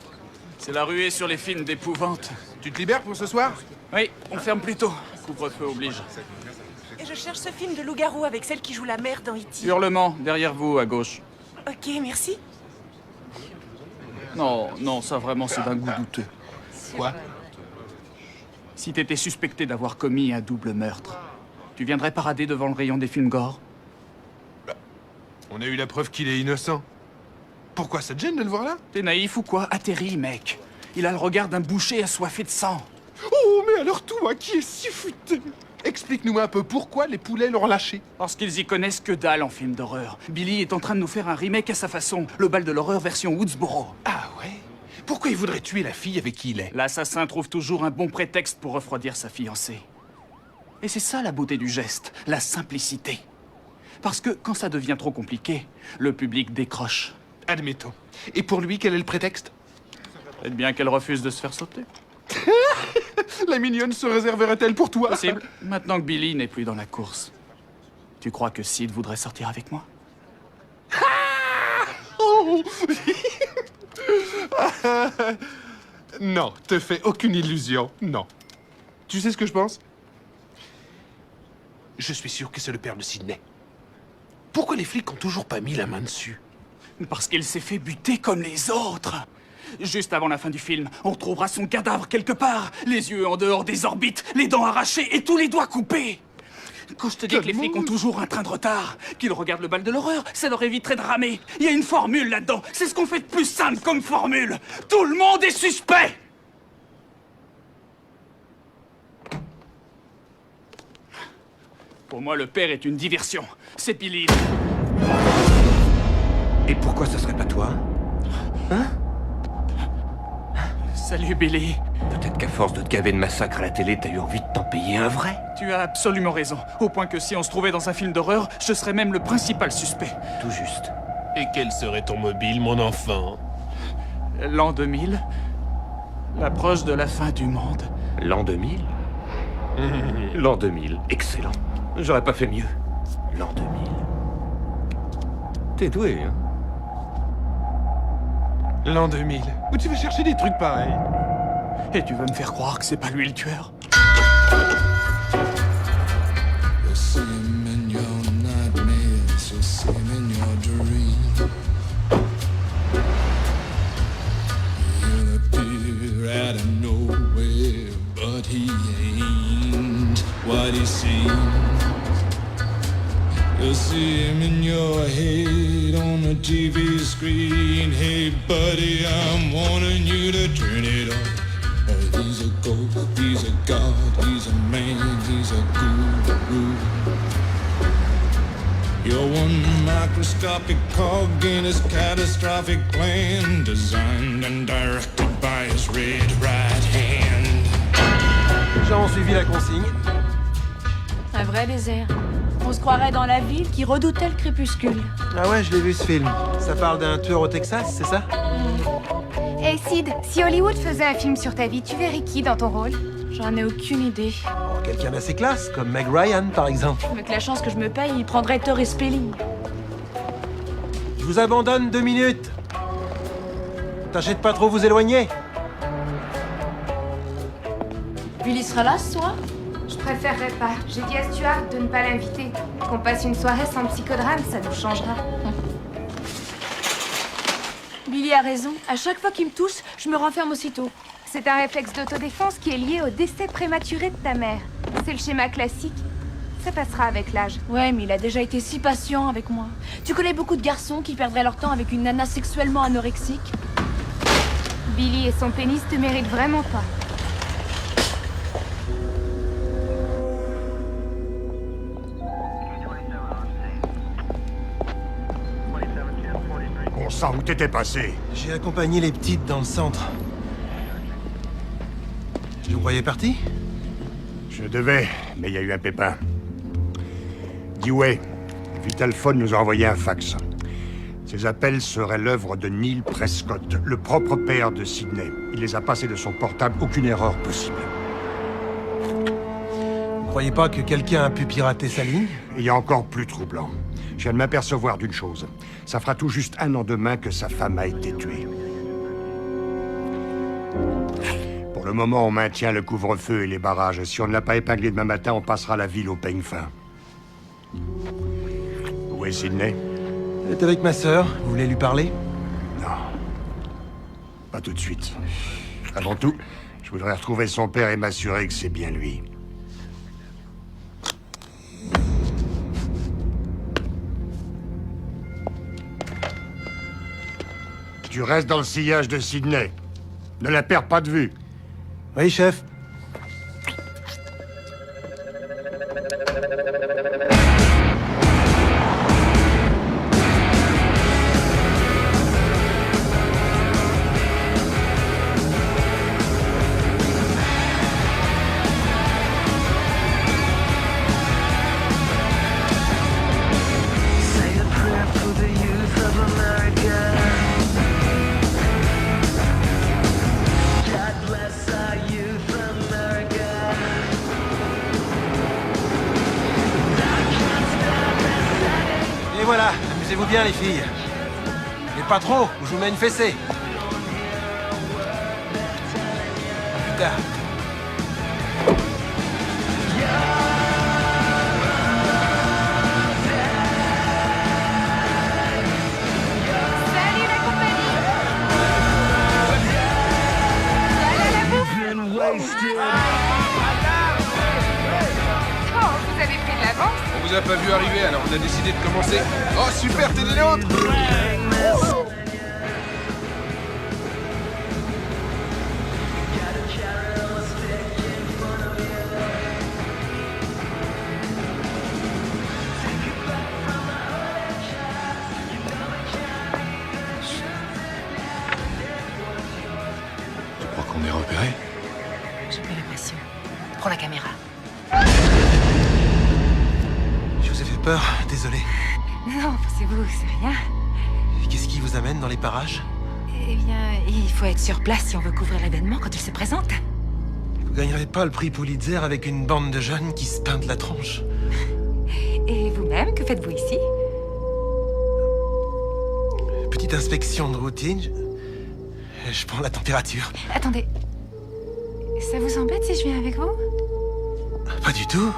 C'est la ruée sur les films d'épouvante. Tu te libères pour ce soir? Oui, on ferme plus tôt. Couvre-feu oblige. Et je cherche ce film de loup-garou avec celle qui joue la mère dans E.T. Hurlement, derrière vous, à gauche. Ok, merci. Non, non, ça vraiment, c'est d'un goût douteux. Quoi? Si t'étais suspecté d'avoir commis un double meurtre, tu viendrais parader devant le rayon des films gore? On a eu la preuve qu'il est innocent. Pourquoi ça te gêne de le voir là? T'es naïf ou quoi? Atterri, mec. Il a le regard d'un boucher assoiffé de sang. Oh, mais alors toi, qui est si futé? Explique-nous un peu pourquoi les poulets l'ont relâché. Parce qu'ils y connaissent que dalle en film d'horreur. Billy est en train de nous faire un remake à sa façon. Le bal de l'horreur version Woodsboro. Ah ouais? Pourquoi il voudrait tuer la fille avec qui il est? L'assassin trouve toujours un bon prétexte pour refroidir sa fiancée. Et c'est ça la beauté du geste, la simplicité. Parce que quand ça devient trop compliqué, le public décroche. Admettons. Et pour lui, quel est le prétexte? Peut-être bien qu'elle refuse de se faire sauter. La mignonne se réserverait-elle pour toi? Possible. Maintenant que Billy n'est plus dans la course, tu crois que Sid voudrait sortir avec moi? Oh. Non, te fais aucune illusion, non. Tu sais ce que je pense? Je suis sûr que c'est le père de Sydney. Pourquoi les flics ont toujours pas mis la main dessus? Parce qu'il s'est fait buter comme les autres. Juste avant la fin du film, on trouvera son cadavre quelque part. Les yeux en dehors des orbites, les dents arrachées et tous les doigts coupés. Quand je te dis que les flics ont toujours un train de retard, qu'ils regardent le bal de l'horreur, ça leur éviterait de ramer. Il y a une formule là-dedans. C'est ce qu'on fait de plus simple comme formule. Tout le monde est suspect. Pour moi, le père est une diversion. C'est Billy. Et pourquoi ce serait pas toi? Hein? Salut, Billy. Peut-être qu'à force de te gaver de massacres à la télé, t'as eu envie de t'en payer un vrai. Tu as absolument raison. Au point que si on se trouvait dans un film d'horreur, je serais même le principal suspect. Tout juste. Et quel serait ton mobile, mon enfant? L'an 2000. L'approche de la fin du monde. L'an 2000? L'an 2000, excellent. J'aurais pas fait mieux. L'an 2000. T'es doué, hein? L'an 2000. Où tu vas chercher des trucs pareils? Et tu veux me faire croire que c'est pas lui le tueur? You see him in your head on the TV screen. Hey, buddy, I'm warning you to turn it off. He's a ghost, he's a god, he's a man, he's a guru. You're one microscopic cog in his catastrophic plan, designed and directed by his red right hand. Les gens ont suivi la consigne. Un vrai désert. On se croirait dans la ville qui redoutait le crépuscule. Ah ouais, je l'ai vu ce film. Ça parle d'un tueur au Texas, c'est ça? Hey Sid, si Hollywood faisait un film sur ta vie, tu verrais qui dans ton rôle? J'en ai aucune idée. Oh, quelqu'un d'assez classe, comme Meg Ryan, par exemple. Avec la chance que je me paye, il prendrait Tori Spelling. Je vous abandonne 2 minutes. Tâchez de pas trop vous éloigner. Billy sera là ce soir? Je préférerais pas. J'ai dit à Stuart de ne pas l'inviter. Qu'on passe une soirée sans psychodrame, ça nous changera. Billy a raison. À chaque fois qu'il me touche, je me renferme aussitôt. C'est un réflexe d'autodéfense qui est lié au décès prématuré de ta mère. C'est le schéma classique. Ça passera avec l'âge. Ouais, mais il a déjà été si patient avec moi. Tu connais beaucoup de garçons qui perdraient leur temps avec une nana sexuellement anorexique? Billy et son pénis te méritent vraiment pas. Bon sang, où t'étais passé? J'ai accompagné les petites dans le centre. Je vous croyais parti? Je devais, mais il y a eu un pépin. Dewey, Vitalphone nous a envoyé un fax. Ces appels seraient l'œuvre de Neil Prescott, le propre père de Sydney. Il les a passés de son portable, aucune erreur possible. Vous croyez pas que quelqu'un a pu pirater sa ligne? Il y a encore plus troublant. Je viens de m'apercevoir d'une chose. Ça fera tout juste 1 an demain que sa femme a été tuée. Pour le moment, on maintient le couvre-feu et les barrages. Si on ne l'a pas épinglé demain matin, on passera la ville au peigne fin. Où est Sydney? Elle est avec ma sœur. Vous voulez lui parler? Non. Pas tout de suite. Avant tout, je voudrais retrouver son père et m'assurer que c'est bien lui. Tu restes dans le sillage de Sydney. Ne la perds pas de vue. Oui, chef. God bless our youth. voilà, amusez-vous bien les filles. Mais pas trop, ou je vous mets une fessée. Putain. Salut la compagnie. Oh, vous avez pris de l'avance? On vous a pas vu arriver, alors on a décidé de commencer. Oh super, t'es des nôtres! Tu crois qu'on est repéré? J'ai pas l'impression. Prends la caméra. Je vous ai fait peur, désolé. Non, pensez-vous, c'est rien. Qu'est-ce qui vous amène dans les parages? Eh bien, il faut être sur place si on veut couvrir l'événement quand il se présente. Vous gagnerez pas le prix Pulitzer avec une bande de jeunes qui se peintent la tronche. Et vous-même, que faites-vous ici? Petite inspection de routine. Je prends la température. Attendez. Ça vous embête si je viens avec vous? Pas du tout.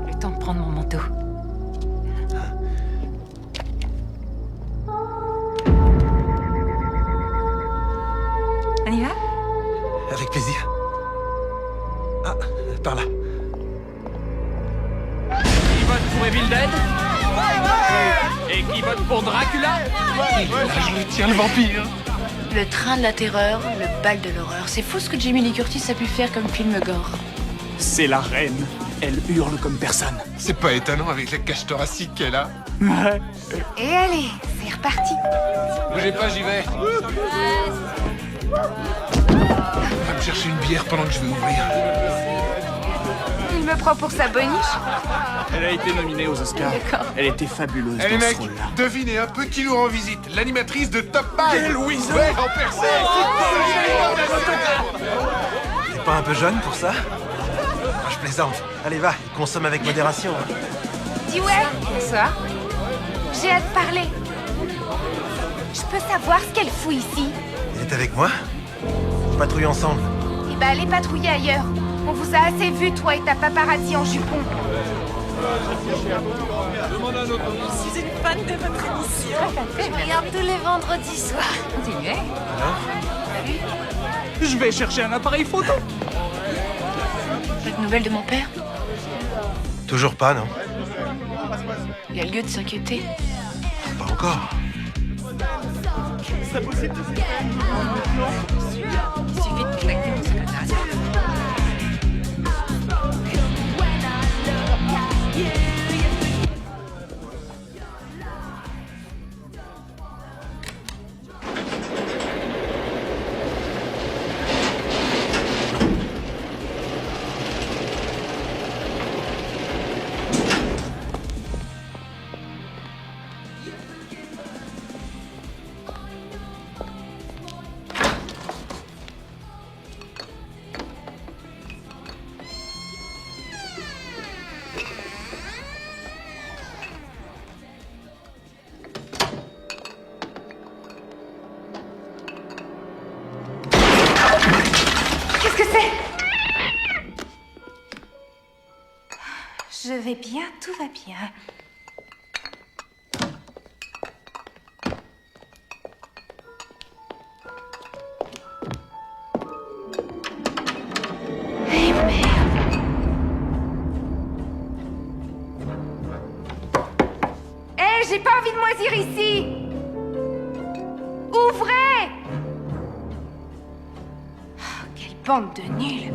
Le temps de prendre mon manteau. On y va? Avec plaisir. Ah, par là. Qui vote pour Evil Dead? Et qui vote pour Dracula? Je le tiens, le vampire. Le train de la terreur, le bal de l'horreur. C'est fou ce que Jamie Lee Curtis a pu faire comme film gore. C'est la reine. Elle hurle comme personne. C'est pas étonnant avec la cage thoracique qu'elle a. Ouais. Et allez, c'est reparti. Bougez pas, j'y vais. Va me chercher une bière pendant que je vais ouvrir. Il me prend pour sa boniche. Elle a été nominée aux Oscars. D'accord. Elle était fabuleuse Eh les dans ce mecs, rôle-là. devinez un peu qui nous rend visite. L'animatrice de Top Mile. Louise. Ouais, en percé. T'es pas un peu jeune pour ça? Ah, je plaisante. Allez, va, consomme avec modération. hein. Dis ouais. Bonsoir. J'ai hâte de parler. Je peux savoir ce qu'elle fout ici? Elle est avec moi? On patrouille ensemble. Eh ben, allez patrouiller ailleurs. On vous a assez vu, toi et ta paparazzi en jupon. Je suis une fan de votre émission. Je regarde tous les vendredis soirs. Continuez. Je vais chercher un appareil photo. Pas de nouvelles de mon père? Toujours pas, non? Il y a lieu de s'inquiéter. Pas encore. C'est possible de Il suffit de contacter mon secrétariat. Qu'est-ce que c'est? Je vais bien, tout va bien. Eh merde. Eh, j'ai pas envie de moisir ici. Ouvrez! Oh, quelle bande de nuls.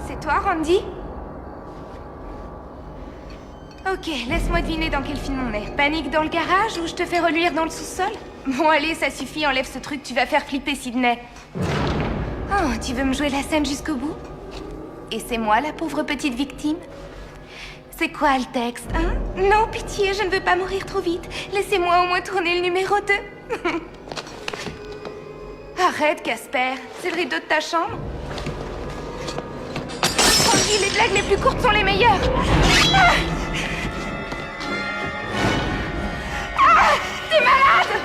C'est toi, Randy? Ok, laisse-moi deviner dans quel film on est. Panique dans le garage ou je te fais reluire dans le sous-sol? Bon, allez, ça suffit, enlève ce truc, tu vas faire flipper Sydney. Oh, tu veux me jouer la scène jusqu'au bout? Et c'est moi la pauvre petite victime? C'est quoi le texte, hein? Non, pitié, je ne veux pas mourir trop vite. Laissez-moi au moins tourner le numéro 2. Arrête, Casper. C'est le rideau de ta chambre? Tranquille, les blagues les plus courtes sont les meilleures. Ah! Ah! T'es malade!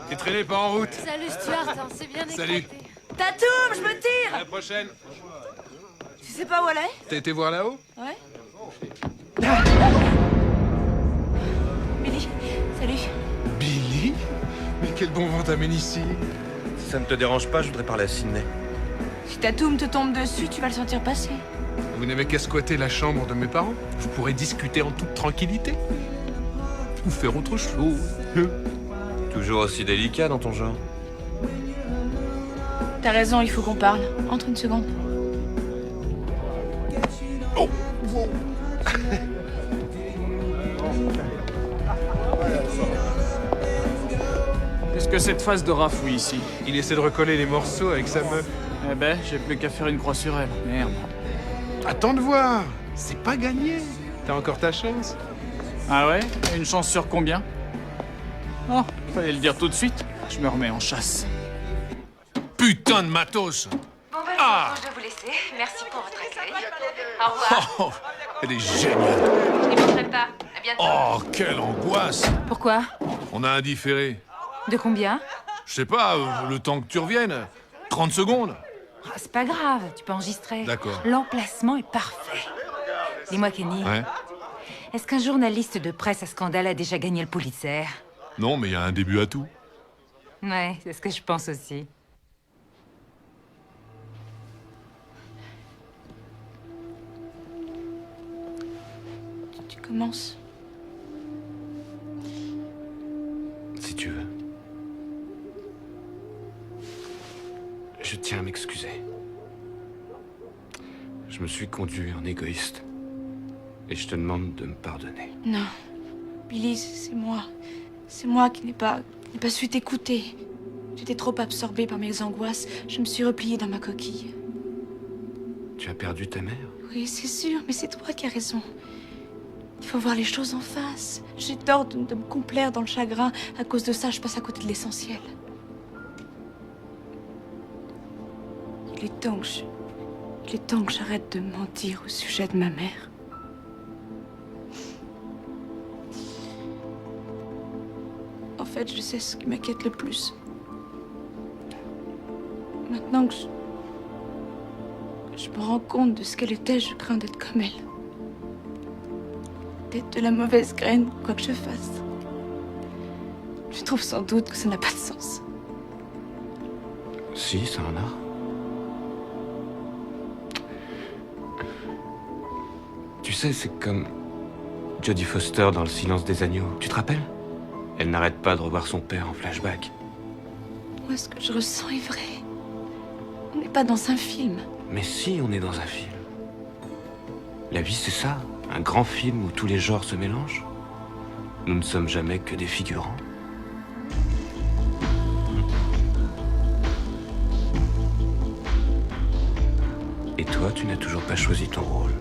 T'es traîné pas en route. Salut Stuart, hein, c'est bien éclaté. Salut. Tatum, je me tire! À la prochaine. Tu sais pas où elle est? T'as été voir là-haut? Ouais. Billy, salut. Billy? Mais quel bon vent t'amène ici. Si ça ne te dérange pas, je voudrais parler à Sydney. Si Tatum te tombe dessus, tu vas le sentir passer. Vous n'avez qu'à squatter la chambre de mes parents. Vous pourrez discuter en toute tranquillité. Ou faire autre chose. Toujours aussi délicat dans ton genre. T'as raison, il faut qu'on parle. Entre une seconde. Oh. Qu'est-ce que cette phase de rafouille ici? Il essaie de recoller les morceaux avec sa meuf. Eh ben, j'ai plus qu'à faire une croix sur elle. Merde. Attends de voir. C'est pas gagné. T'as encore ta chance. Ah ouais? Une chance sur combien? Oh, fallait le dire tout de suite. Je me remets en chasse. Putain de matos. Bon, bah, je vais vous laisser. Merci pour votre accueil. Au revoir. Oh, elle est géniale. Je n'y manquerai pas. À bientôt. Oh, quelle angoisse. Pourquoi? On a un différé. De combien? Je sais pas, le temps que tu reviennes. 30 secondes. Oh, c'est pas grave, tu peux enregistrer. D'accord. L'emplacement est parfait. Dis-moi, Kenny. Ouais. Est-ce qu'un journaliste de presse à scandale a déjà gagné le Pulitzer? Non, mais il y a un début à tout. Ouais, c'est ce que je pense aussi. Tu commences. Si tu veux. Je tiens à m'excuser. Je me suis conduit en égoïste. Et je te demande de me pardonner. Non. Billy, c'est moi. C'est moi qui n'ai pas su t'écouter. J'étais trop absorbée par mes angoisses. Je me suis repliée dans ma coquille. Tu as perdu ta mère? Oui, c'est sûr, mais c'est toi qui as raison. Il faut voir les choses en face. J'ai tort de me complaire dans le chagrin. À cause de ça, je passe à côté de l'essentiel. Il est temps que j'arrête de mentir au sujet de ma mère. En fait, je sais ce qui m'inquiète le plus. Maintenant que je me rends compte de ce qu'elle était, je crains d'être comme elle. D'être de la mauvaise graine, quoi que je fasse. Je trouve sans doute que ça n'a pas de sens. Si, ça en a. Tu sais, c'est comme Jodie Foster dans Le Silence des agneaux. Tu te rappelles? Elle n'arrête pas de revoir son père en flashback. Moi, ce que je ressens est vrai. On n'est pas dans un film. Mais si, on est dans un film. La vie, c'est ça. Un grand film où tous les genres se mélangent. Nous ne sommes jamais que des figurants. Et toi, tu n'as toujours pas choisi ton rôle.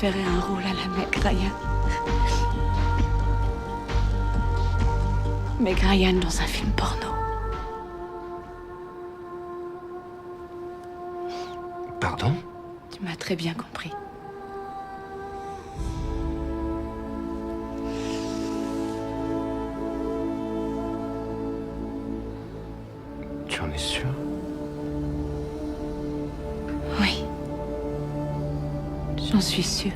préférais un rôle à la Meg Ryan. Meg Ryan dans un film porno. Pardon? Tu m'as très bien compris. Tu en es sûr? Oui. J'en suis sûre.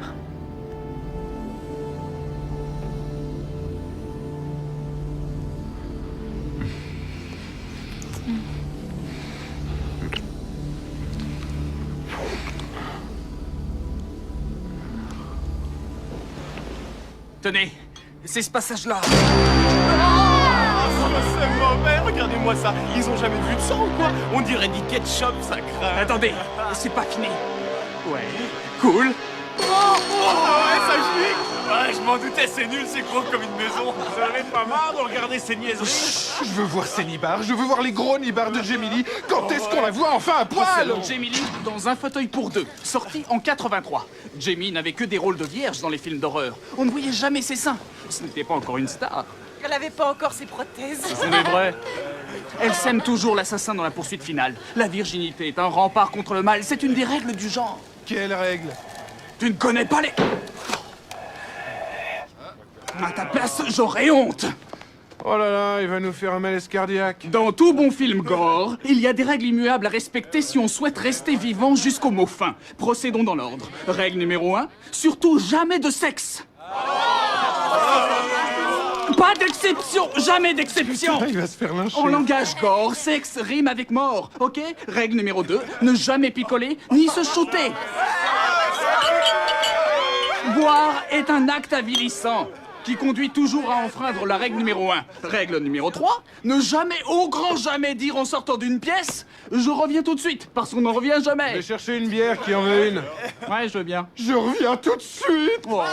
Tenez, c'est ce passage-là. C'est mauvais, regardez-moi ça. Ils ont jamais vu de sang ou quoi? On dirait du ketchup, ça craint. Attendez, c'est pas fini. Ouais, cool. Ouais, ça gicle. Ouais, je m'en doutais, c'est nul, c'est gros comme une maison. Vous avez pas marre de regarder ces niaiseries? Je veux voir ces nibards, je veux voir les gros nibards de Jamie. Quand est-ce qu'on la voit enfin à poil? Jamie Lee dans Un fauteuil pour deux, sorti en 83. Jamie n'avait que des rôles de vierge dans les films d'horreur. On ne voyait jamais ses seins. Ce n'était pas encore une star. Elle avait pas encore ses prothèses. C'est vrai. Elle sème toujours l'assassin dans la poursuite finale. La virginité est un rempart contre le mal. C'est une des règles du genre. Quelle règle? Tu ne connais pas les... À ta place, j'aurais honte. Oh là là, il va nous faire un malaise cardiaque. Dans tout bon film gore, il y a des règles immuables à respecter si on souhaite rester vivant jusqu'au mot fin. Procédons dans l'ordre. Règle numéro 1, surtout jamais de sexe. Pas d'exception, jamais d'exception. Il va se faire lyncher. En langage gore, sexe rime avec mort, ok? Règle numéro 2, ne jamais picoler ni se shooter. Boire est un acte avilissant qui conduit toujours à enfreindre la règle numéro 1. Règle numéro 3, ne jamais, au grand jamais dire en sortant d'une pièce « Je reviens tout de suite », parce qu'on n'en revient jamais. Je vais chercher une bière, qui en veut une? Ouais, je veux bien. Je reviens tout de suite. Oh.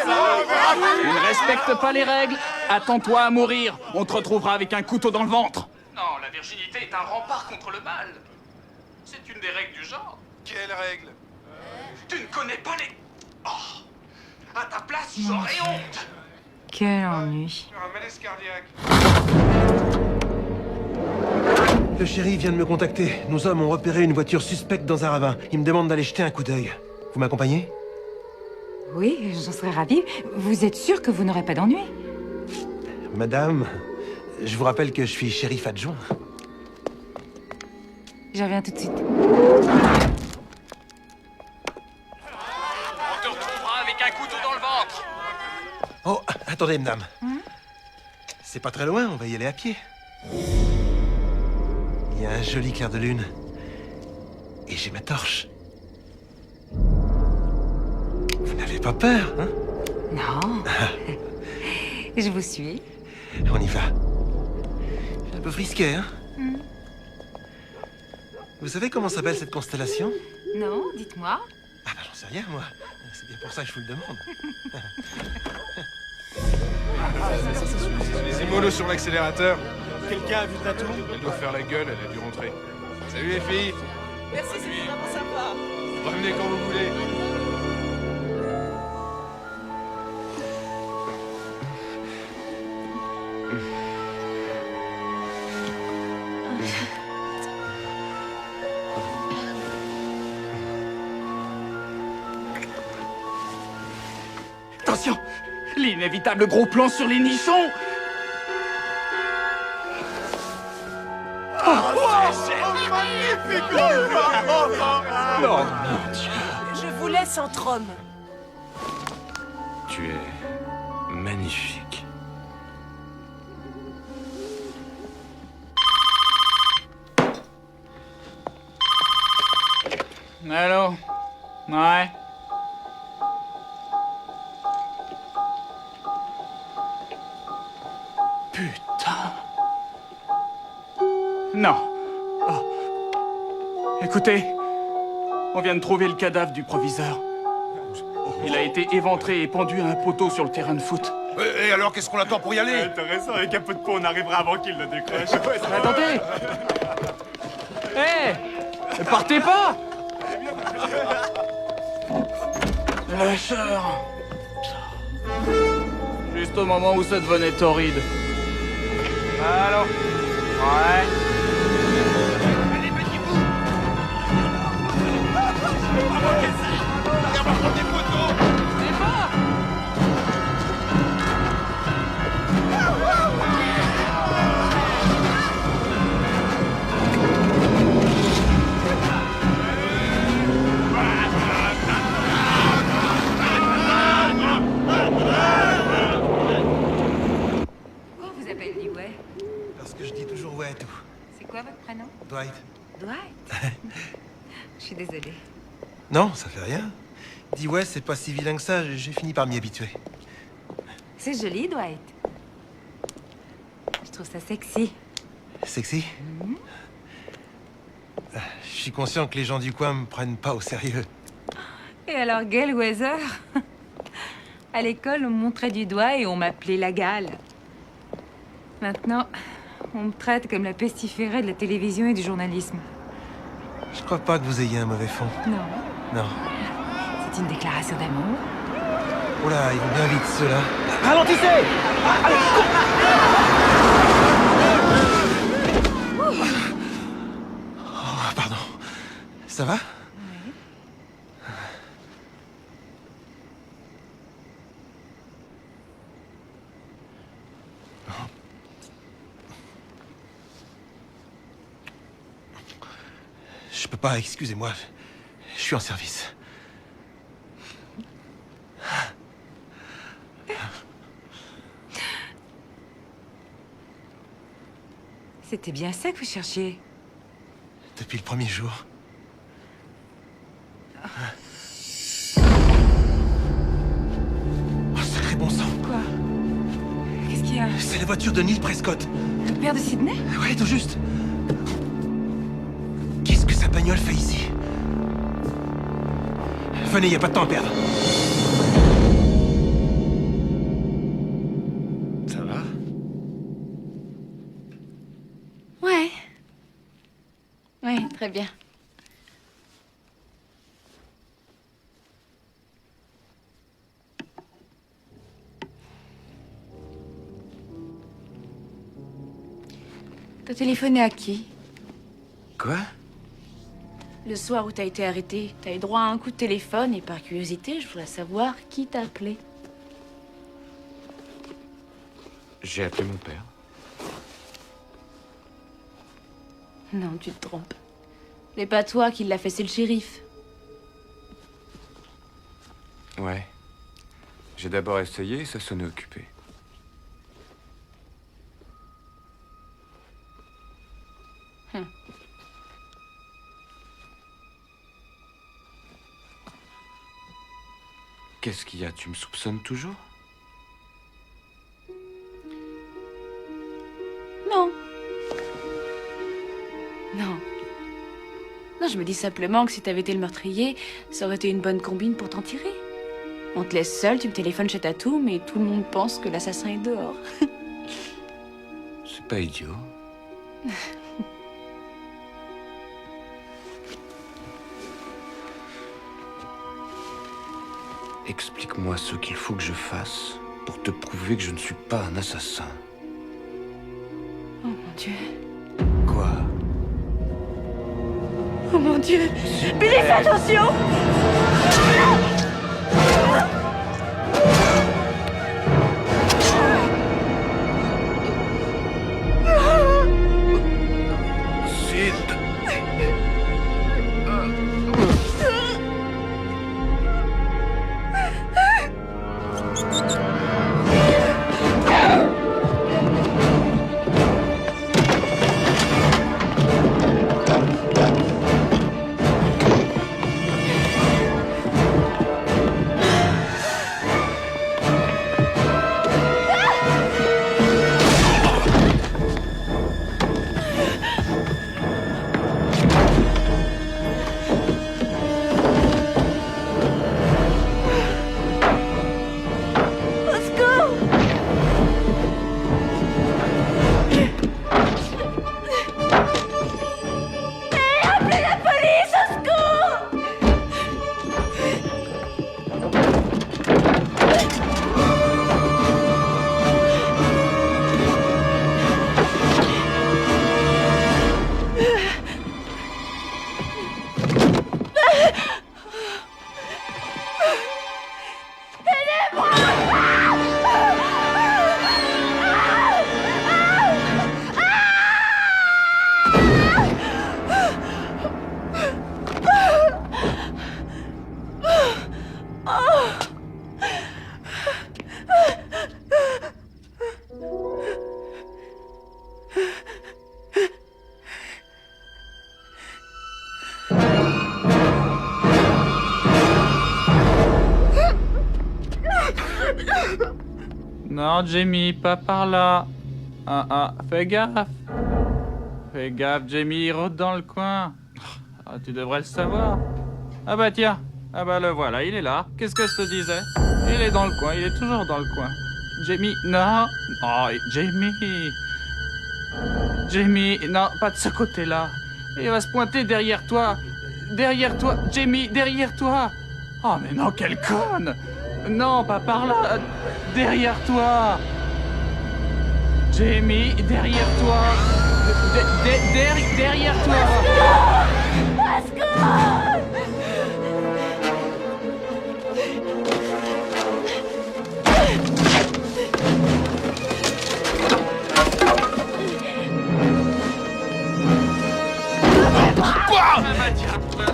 Tu ne respectes pas les règles. Attends-toi à mourir. On te retrouvera avec un couteau dans le ventre. Non, la virginité est un rempart contre le mal. C'est une des règles du genre. Quelle règle? Tu ne connais pas les... Oh. À ta place, j'aurais honte. Quel ennui. Un malaise cardiaque. Le shérif vient de me contacter. Nos hommes ont repéré une voiture suspecte dans un ravin. Ils me demandent d'aller jeter un coup d'œil. Vous m'accompagnez? Oui, j'en serais ravie. Vous êtes sûr que vous n'aurez pas d'ennui? Madame, je vous rappelle que je suis shérif adjoint. Je reviens tout de suite. On te retrouvera avec un couteau dans le ventre. Oh, attendez, madame. C'est pas très loin, on va y aller à pied. Il y a un joli clair de lune. Et j'ai ma torche. Vous n'avez pas peur, hein? Non. Je vous suis. On y va. C'est un peu frisqué, hein? Vous savez comment s'appelle cette constellation? Non, dites-moi. Ah bah j'en sais rien, moi. C'est bien pour ça que je vous le demande. Les émolos sur l'accélérateur. Quelqu'un a vu Tatou? Elle doit faire la gueule, elle a dû rentrer. Salut les filles. Merci, c'était vraiment sympa. Revenez quand vous voulez. Attention, l'inévitable gros plan sur les nichons. Non, mon Dieu. Je vous laisse entre hommes. Tu es magnifique. Allô? Ouais? Putain. Non. Oh. Écoutez, on vient de trouver le cadavre du proviseur. Il a été éventré et pendu à un poteau sur le terrain de foot. Et alors, qu'est-ce qu'on attend pour y aller? Intéressant, avec un peu de peau, on arrivera avant qu'il le décroche. Attendez! Hé! Partez pas! lâcheur. Juste au moment où ça devenait torride. Allô? Ouais. Allez, petit bout. Regarde, prendre des photos. C'est pas. Pourquoi on vous appelle Dewey? Parce que je dis toujours ouais à tout. C'est quoi votre prénom? Dwight. Dwight. Je suis désolée. Non, ça fait rien. Dis ouais, c'est pas si vilain que ça, j'ai fini par m'y habituer. C'est joli, Dwight. Je trouve ça sexy. Sexy? Je suis conscient que les gens du coin me prennent pas au sérieux. Et alors, Gail Weather? À l'école, on me montrait du doigt et on m'appelait la gale. Maintenant, on me traite comme la pestiférée de la télévision et du journalisme. Je crois pas que vous ayez un mauvais fond. Non. Non. C'est une déclaration d'amour. Oh là, ils vont bien vite, ceux-là. Ralentissez! Oh, pardon. Ça va? Je peux pas, excusez-moi. Je suis en service. C'était bien ça que vous cherchiez. Depuis le premier jour. Oh, sacré bon sang. Quoi? Qu'est-ce qu'il y a? C'est la voiture de Neil Prescott. Le père de Sydney? Ouais, tout juste. Qu'est-ce que sa bagnole fait ici? Venez, y a pas de temps à perdre. Ça va? Ouais. Ouais, très bien. T'as téléphoné à qui? Quoi? Le soir où t'as été arrêté, t'as eu droit à un coup de téléphone et par curiosité, je voudrais savoir qui t'a appelé. J'ai appelé mon père. Non, tu te trompes. C'est pas toi qui l'a fait, c'est le shérif. Ouais. J'ai d'abord essayé et ça sonnait occupé. Qu'est-ce qu'il y a? Tu me soupçonnes toujours? Non. Non. Non, je me dis simplement que si t'avais été le meurtrier, ça aurait été une bonne combine pour t'en tirer. On te laisse seul, tu me téléphones chez Tatou, mais tout le monde pense que l'assassin est dehors. C'est pas idiot. Explique-moi ce qu'il faut que je fasse pour te prouver que je ne suis pas un assassin. Oh mon Dieu. Quoi? Oh mon Dieu. Billy, fais attention! Non, Jamie, pas par là. Fais gaffe. Fais gaffe, Jamie, il rôde dans le coin. Ah, tu devrais le savoir. Ah bah tiens. Ah bah le voilà, il est là. Qu'est-ce que je te disais? Il est dans le coin, il est toujours dans le coin. Jamie, non. Oh, Jamie. Jamie, non, pas de ce côté-là. Il va se pointer derrière toi. Derrière toi, Jamie, derrière toi. Oh mais non, quelle conne. Non, pas par là. Derrière toi. Jamie, derrière toi. Derrière toi.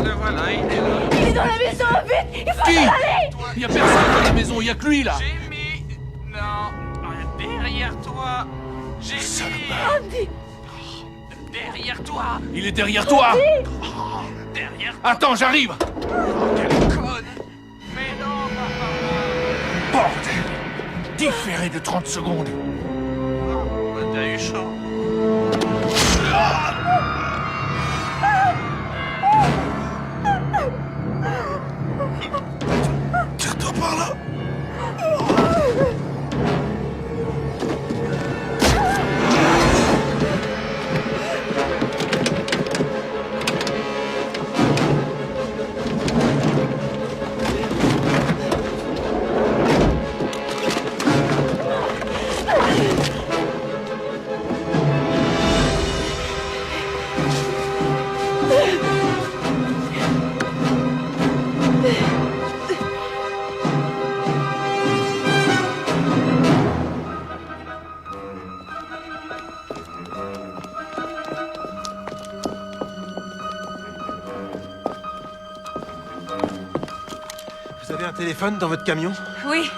Le voilà, il est là. Il est dans la maison, vite. Il faut Qui? y aller. Il y a personne dans la maison, il y a que lui là. Jamie, non, derrière toi. Jamie. Andy. Derrière toi. Il est derrière toi. Derrière. Attends, j'arrive. Quelle conne. Mais non, papa. Bordel. Différé de 30 secondes. T'as eu chaud. Tire-toi par là. Vous avez un téléphone dans votre camion? Oui.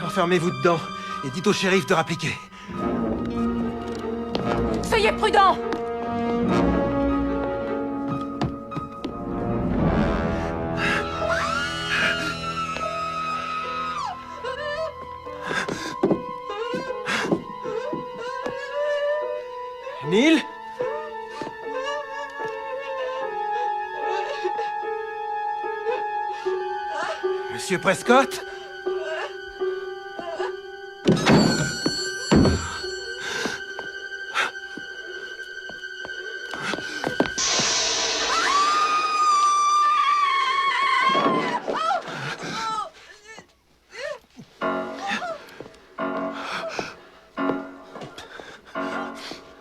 Enfermez-vous dedans et dites au shérif de rappliquer. Soyez prudents. Neil? Monsieur Prescott?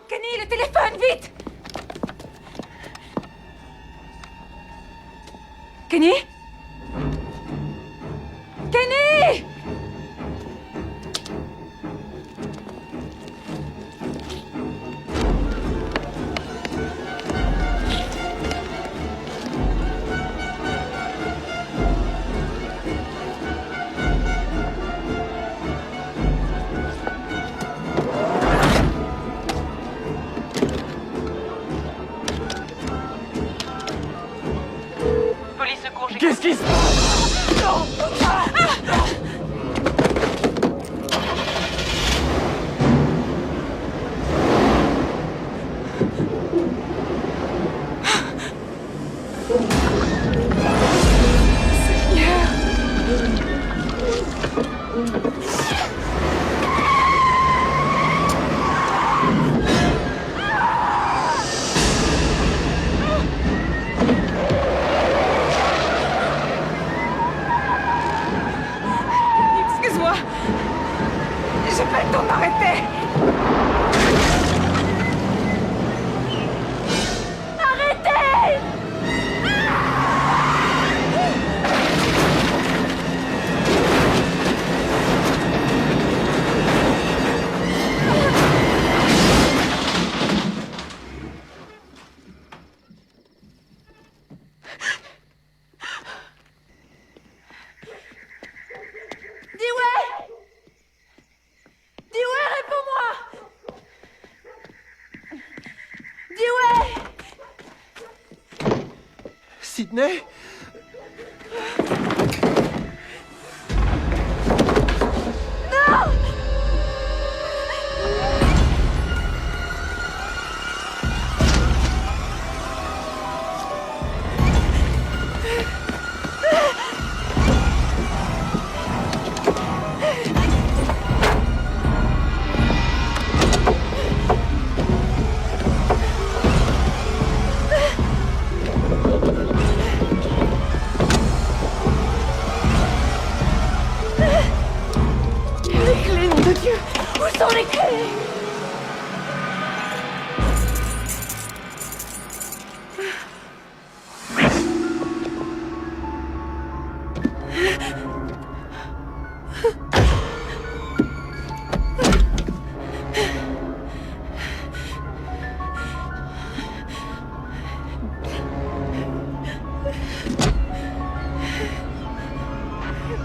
Kenny, le téléphone, vite. Kenny? Kenny! Police secours, j'ai... Qu'est-ce qui se passe? Non. Excuse-moi. J'ai pas le temps de m'arrêter. Arrêtez! Dewey! Dewey, réponds-moi! Dewey! Sydney?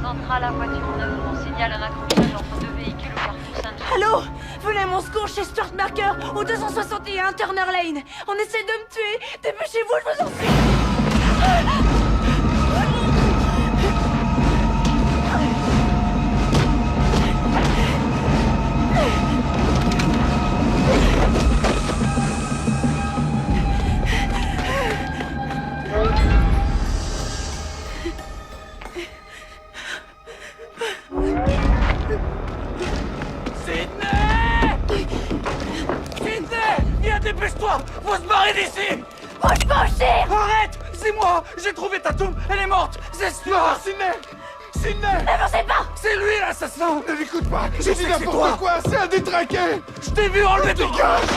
Centrale à voiture neuve, on signale un accrochage entre deux véhicules au carrefour Saint-Jean. Allô? Venez à mon secours chez Stuart Marker, au 261 Turner Lane. On essaie de me tuer. Dépêchez-vous, je vous en prie. Dépêche-toi! Faut se barrer d'ici! Faut se faucher! Arrête! C'est moi! J'ai trouvé ta tombe! Elle est morte! C'est Stuart! Sidney! Sidney! N'avancez pas! C'est lui l'assassin! Ne l'écoute pas! Je J'ai sais dit que c'est toi. n'importe quoi! C'est un détraqué! Je t'ai vu enlever ton... Dégage!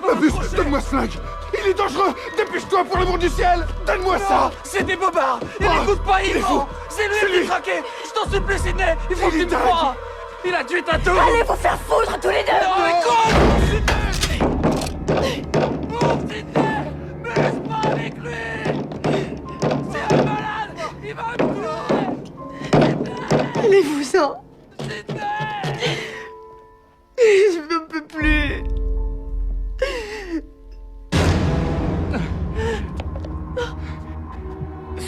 Mabus, donne-moi ce flingue! Il est dangereux! Dépêche-toi pour l'amour du ciel! Donne-moi ça! C'est des bobards! Il n'écoute pas, il ment! C'est lui le détraqué! Je t'en supplie, Sidney! Il faut que tu me crois! Il a tué ta tombe! Allez vous faire foutre tous les deux! Non, écoute! Sidney! Oh, Sidney! Me laisse pas avec lui! C'est un malade! Il va me tuer! Allez-vous-en! Sidney! Je ne peux plus!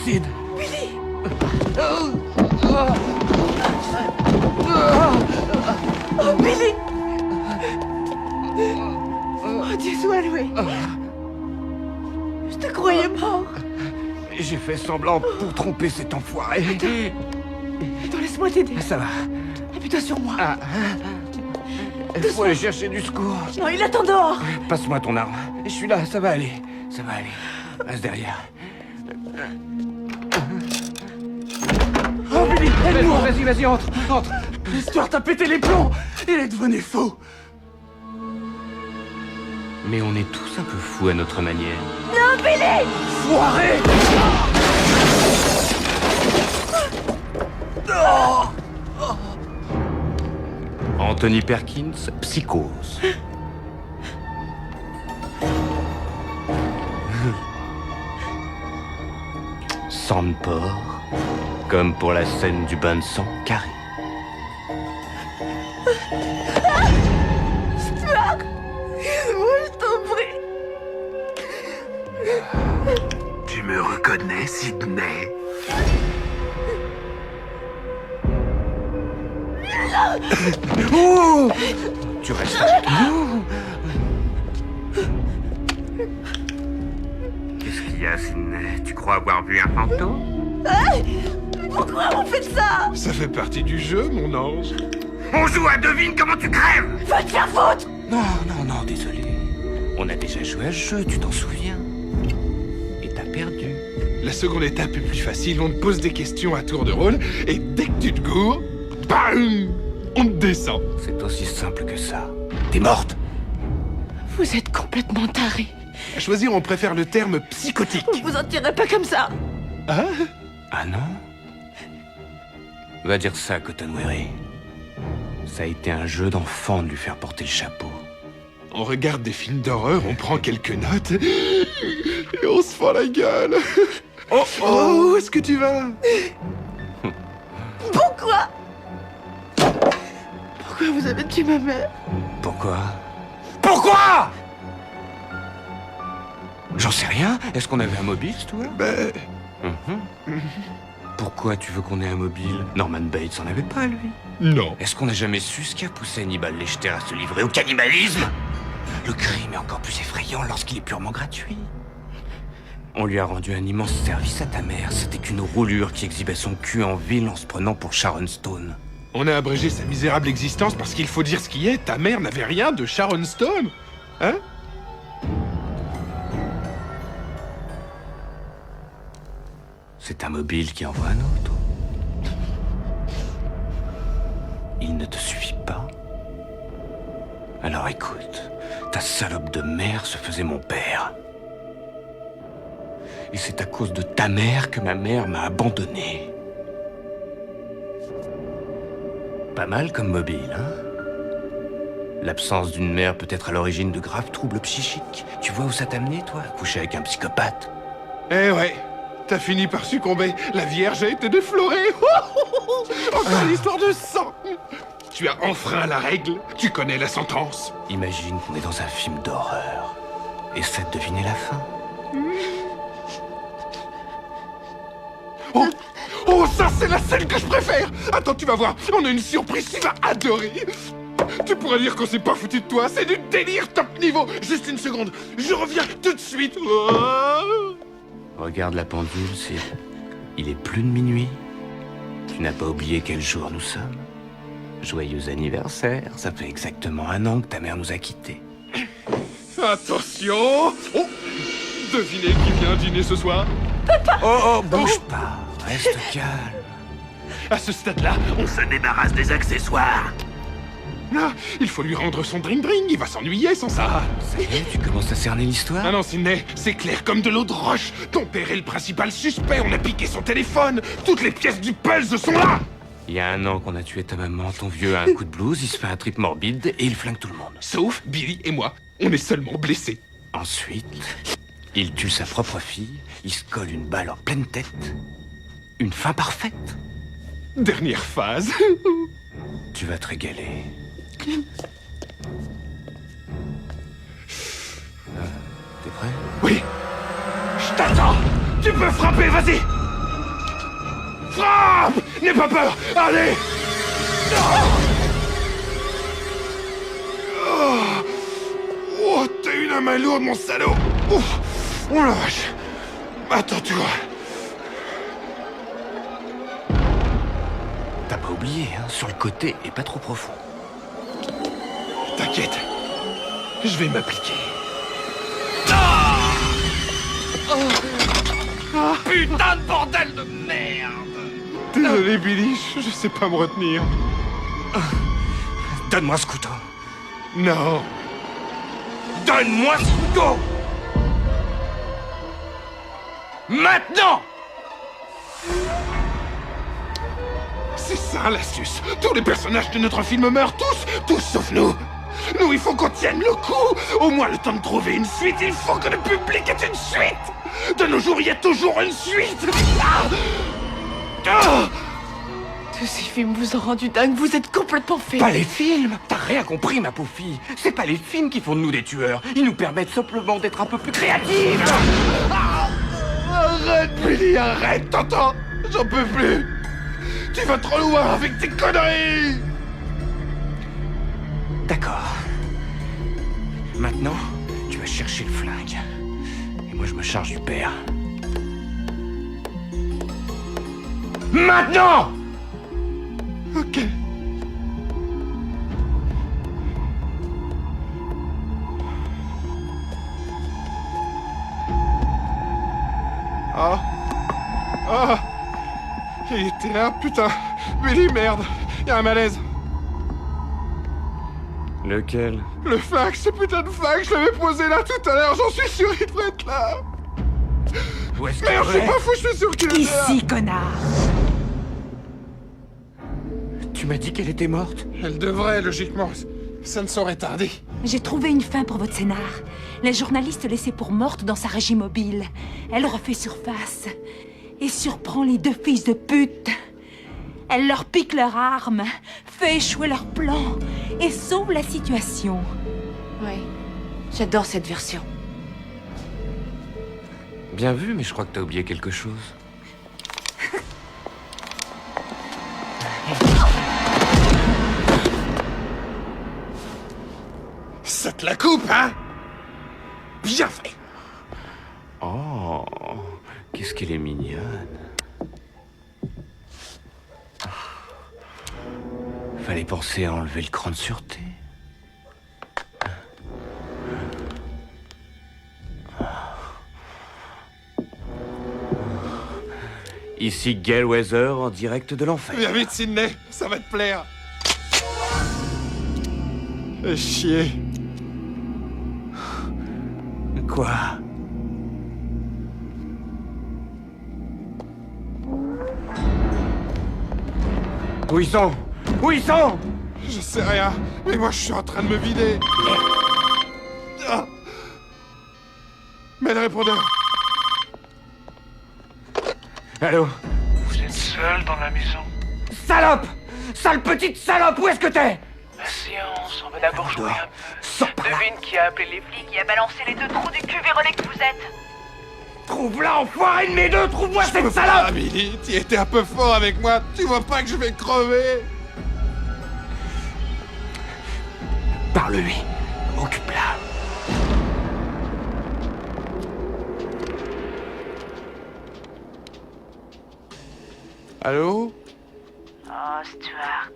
Sid! Billy! Oh, Billy! Oh, Dieu soit loué! Je te croyais mort! J'ai fait semblant pour tromper cet enfoiré. Attends, laisse-moi t'aider. Ça va. Appuie-toi sur moi. Il faut aller chercher du secours. Non, il attend dehors. Passe-moi ton arme. Je suis là, ça va aller. Ça va aller. Reste derrière. Oh, Billy, aide-moi. Vas-y, entre. Stuart a pété les plombs. Il est devenu fou. Mais on est tous un peu fous à notre manière. Non, Billy! Foiré! Anthony Perkins, Psychose. Sang de porc, comme pour la scène du bain de sang carré. Stuart! Moi, je t'en prie. Tu me reconnais, Sidney? Oh! Tu restes avec nous. Qu'est-ce qu'il y a, Sidney? Tu crois avoir vu un fantôme? Pourquoi vous faites ça? Ça fait partie du jeu, mon ange. On joue à devine comment tu crèves! Va te faire foutre! Non, désolé. On a déjà joué à ce jeu, tu t'en souviens? Et t'as perdu. La seconde étape est plus facile, on te pose des questions à tour de rôle, et dès que tu te gourres, bam! On te descend. C'est aussi simple que ça. T'es morte. Vous êtes complètement taré. À choisir, on préfère le terme psychotique. Vous en tirez pas comme ça. Ah non? Va dire ça à Cotton Weary. Ça a été un jeu d'enfant de lui faire porter le chapeau. On regarde des films d'horreur, on prend quelques notes, et on se fend la gueule. Oh, où est-ce que tu vas? Pourquoi? Pourquoi vous avez tué ma mère? Pourquoi? Pourquoi? J'en sais rien. Est-ce qu'on avait un mobile, toi? Ben... Pourquoi tu veux qu'on ait un mobile? Norman Bates en avait pas, lui. Non. Est-ce qu'on n'a jamais su ce qui a poussé Hannibal Lecter à se livrer au cannibalisme? Le crime est encore plus effrayant lorsqu'il est purement gratuit. On lui a rendu un immense service à ta mère. C'était qu'une roulure qui exhibait son cul en ville en se prenant pour Sharon Stone. On a abrégé sa misérable existence parce qu'il faut dire ce qui est. Ta mère n'avait rien de Sharon Stone. Hein? C'est un mobile qui envoie un autre. Il ne te suffit pas. Alors écoute, ta salope de mère se faisait mon père. Et c'est à cause de ta mère que ma mère m'a abandonné. Pas mal comme mobile, hein? L'absence d'une mère peut être à l'origine de graves troubles psychiques. Tu vois où ça t'a amené, toi? Coucher avec un psychopathe. Eh ouais, t'as fini par succomber. La Vierge a été déflorée. Encore l'histoire de sang. Tu as enfreint la règle. Tu connais la sentence. Imagine qu'on est dans un film d'horreur. Essaie de deviner la fin. Oh, oh, ça c'est la scène que je préfère. Attends, tu vas voir. On a une surprise, tu vas adorer. Tu pourrais dire qu'on s'est pas foutu de toi. C'est du délire top niveau. Juste une seconde. Je reviens tout de suite. Oh. Regarde la pendule, c'est... Il est plus de minuit. Tu n'as pas oublié quel jour nous sommes? Joyeux anniversaire. Ça fait exactement 1 an que ta mère nous a quittés. Attention. Oh, devinez qui vient dîner ce soir? Papa. Oh, bouge pas. Reste calme. À ce stade-là, on se débarrasse des accessoires. Là, il faut lui rendre son drink-drink, il va s'ennuyer sans ça. Ça y est, tu commences à cerner l'histoire? Ah non, Sidney, c'est clair comme de l'eau de roche. Ton père est le principal suspect, on a piqué son téléphone. Toutes les pièces du puzzle sont là. Il y a 1 an qu'on a tué ta maman, ton vieux a un coup de blues, il se fait un trip morbide et il flingue tout le monde. Sauf Billy et moi, on est seulement blessés. Ensuite, il tue sa propre fille, il se colle une balle en pleine tête. Une fin parfaite. Dernière phase. Tu vas te régaler. T'es prêt? Oui. Je t'attends. Tu peux frapper, vas-y. Frappe. N'aie pas peur. Allez. Oh, t'as eu la main lourde, mon salaud. Ouf. Oh la vache. Attends-toi. T'as pas oublié, hein, sur le côté et pas trop profond. T'inquiète, je vais m'appliquer. Putain de bordel de merde! Désolé, Billy, je sais pas me retenir. Donne-moi ce couteau. Non. Donne-moi ce couteau! Maintenant! C'est ça l'astuce. Tous les personnages de notre film meurent, tous sauf nous. Nous, il faut qu'on tienne le coup. Au moins le temps de trouver une suite, il faut que le public ait une suite. De nos jours, il y a toujours une suite. Tous ces films vous ont rendu dingue, vous êtes complètement fait. Pas les films! T'as rien compris, ma pauvre fille. C'est pas les films qui font de nous des tueurs. Ils nous permettent simplement d'être un peu plus créatifs. Arrête, Billy, arrête, t'entends? J'en peux plus. Tu vas trop loin avec tes conneries. D'accord. Maintenant, tu vas chercher le flingue. Et moi, je me charge du père. Maintenant! Ok. Ah. Ah. Il était là, putain. Billy, merde. Il y a un malaise. Lequel? Le flingue, ce putain de flingue, je l'avais posé là tout à l'heure, j'en suis sûr, il devrait être là. Où est-ce Merde, je suis pas fou, je suis sûr qu'il est là. Ici, connard. Tu m'as dit qu'elle était morte? Elle devrait, logiquement. Ça ne saurait tarder. J'ai trouvé une fin pour votre scénar. La journaliste laissée pour morte dans sa régie mobile. Elle refait surface et surprend les 2 fils de pute. Elle leur pique leurs armes, fait échouer leur plan et sauve la situation. Ouais, j'adore cette version. Bien vu, mais je crois que t'as oublié quelque chose. Ça te la coupe, hein? Bien fait. Oh, qu'est-ce qu'elle est mignonne. Fallait penser à enlever le cran de sûreté. Ici Gale Weather en direct de l'enfer. Viens vite, Sidney, ça va te plaire. Chier. Quoi? Où ils sont? Où ils sont? Je sais rien, mais moi je suis en train de me vider. Ah. Mets le répondeur. Allô? Vous êtes seul dans la maison? Salope! Sale petite salope, où est-ce que t'es? Patience, on va d'abord jouer un peu. Devine qui a appelé les flics. Qui a balancé les 2 trous du cul vérolé que vous êtes. Trouve-la, enfoiré de mes deux! Trouve-moi cette salope! Billy, tu étais un peu fort avec moi. Tu vois pas que je vais crever? Parle-lui. Occupe-la. Allô? Oh, Stuart.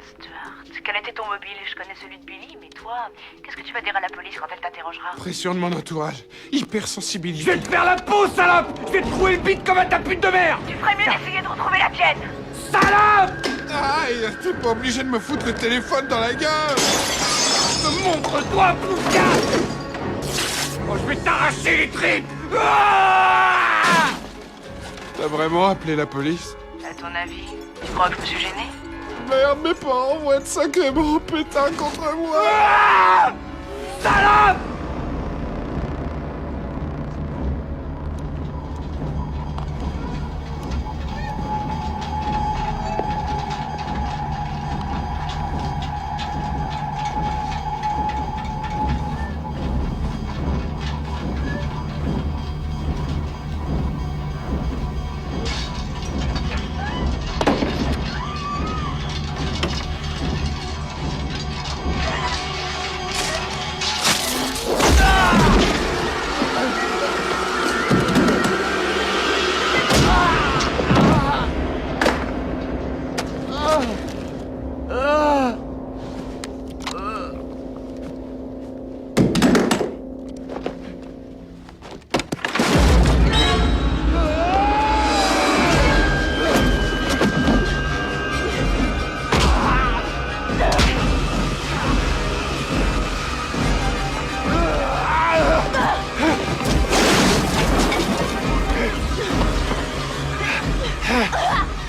Quel était ton mobile? Je connais celui de Billy, mais toi, qu'est-ce que tu vas dire à la police quand elle t'interrogera? Pression de mon entourage. Hypersensibilité. Je vais te faire la peau, salope! Je vais te trouver le bide comme un tapis de merde! Tu ferais mieux d'essayer de retrouver la tienne! Salope! Aïe, t'es pas obligé de me foutre le téléphone dans la gueule! Montre-toi, Pousca! Oh, je vais t'arracher les tripes! Ah! T'as vraiment appelé la police? À ton avis, tu crois que je me suis gêné? Merde, mes parents vont être sacrément pétards contre moi! Ah! Salope!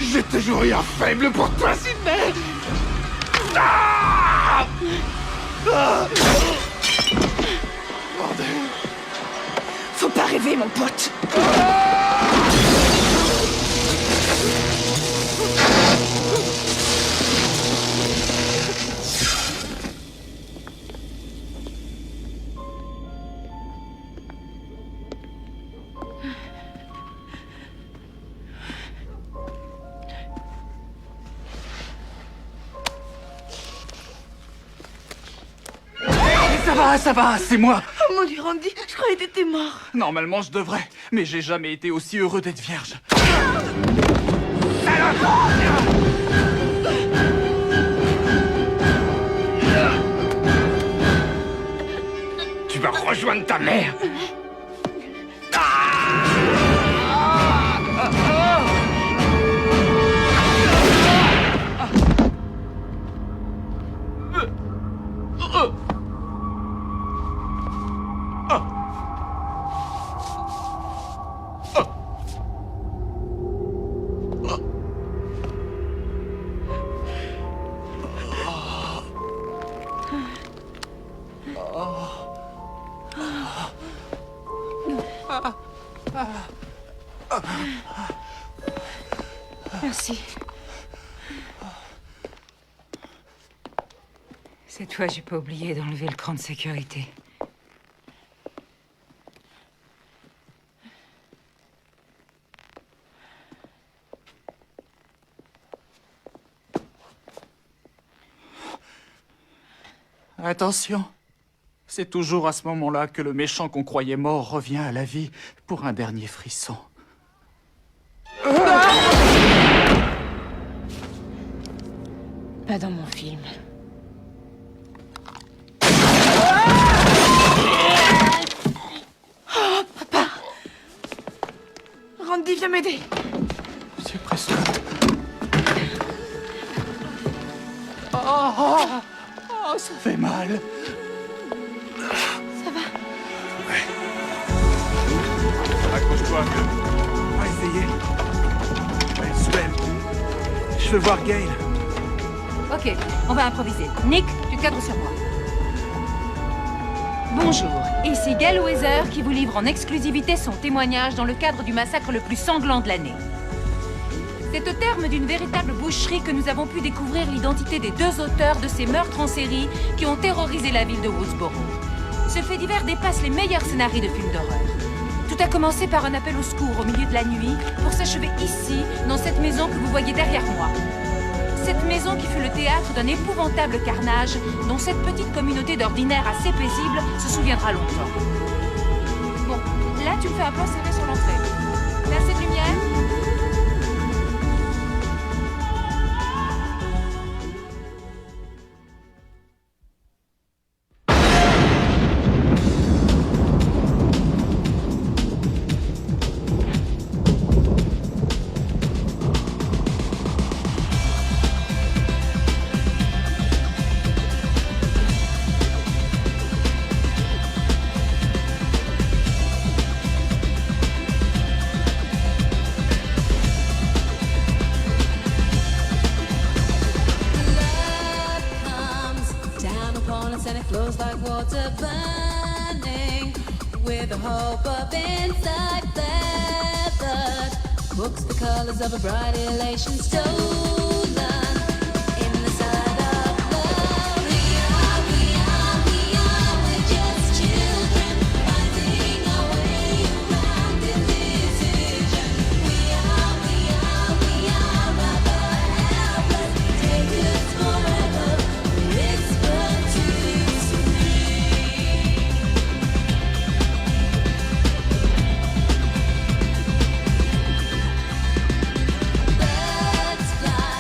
J'ai toujours eu un faible pour toi, Sidney! Ah! Ah! Bordel! Faut pas rêver, mon pote! Ça va, c'est moi. Oh mon Dieu, Randy, je croyais que t'étais mort. Normalement, je devrais, mais j'ai jamais été aussi heureux d'être vierge. Tu vas rejoindre ta mère! Merci. Cette fois, j'ai pas oublié d'enlever le cran de sécurité. Attention. C'est toujours à ce moment-là que le méchant qu'on croyait mort revient à la vie pour un dernier frisson. Pas dans mon film. Oh, papa! Randy, viens m'aider. C'est Prescott. Oh, ça fait mal. je veux voir Gail. Ok, on va improviser. Nick, tu cadres sur moi. Bonjour, ici Gail Weather qui vous livre en exclusivité son témoignage dans le cadre du massacre le plus sanglant de l'année. C'est au terme d'une véritable boucherie que nous avons pu découvrir l'identité des 2 auteurs de ces meurtres en série qui ont terrorisé la ville de Woodsboro. Ce fait divers dépasse les meilleurs scénarios de films d'horreur. Tout a commencé par un appel au secours au milieu de la nuit pour s'achever ici, dans cette maison que vous voyez derrière moi. Cette maison qui fut le théâtre d'un épouvantable carnage dont cette petite communauté d'ordinaire assez paisible se souviendra longtemps. Bon, là tu me fais un plan serré sur l'entrée. T'as assez de lumière ? Books the colors of a bright elation stolen in the sight of love. We're just children finding our way around indecision. We are rather helpless. Take us forever, whisper to me. Let's fly.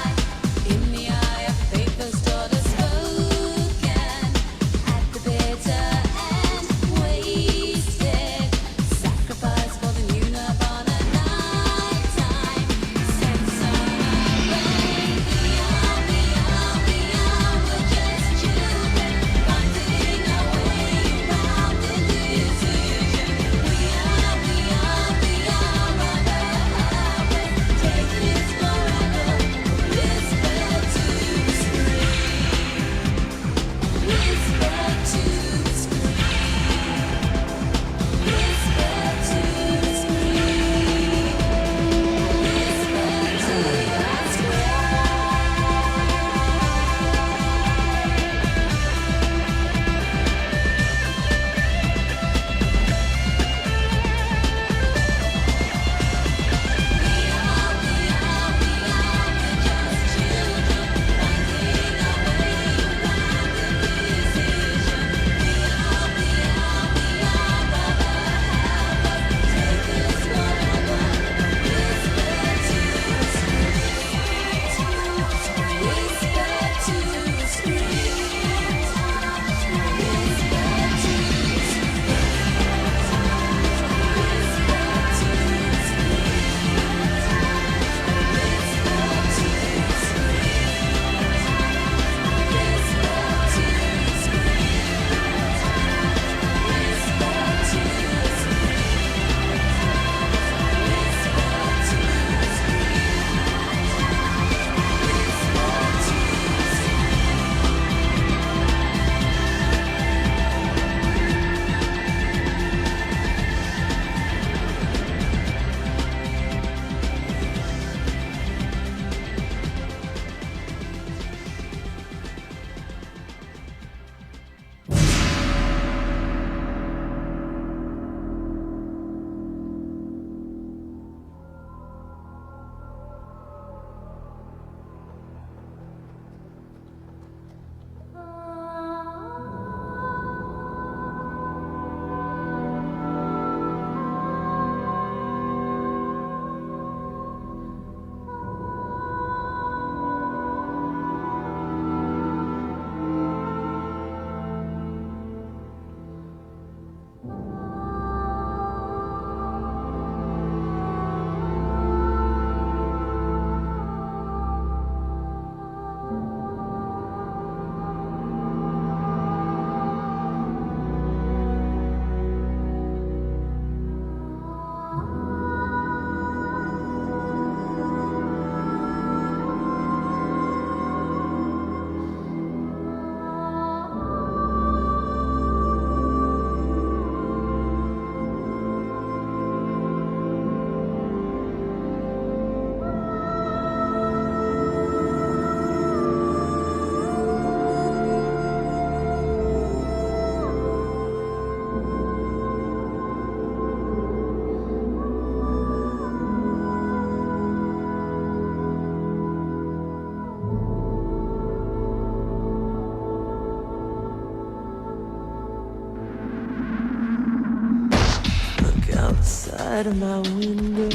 outside of my window.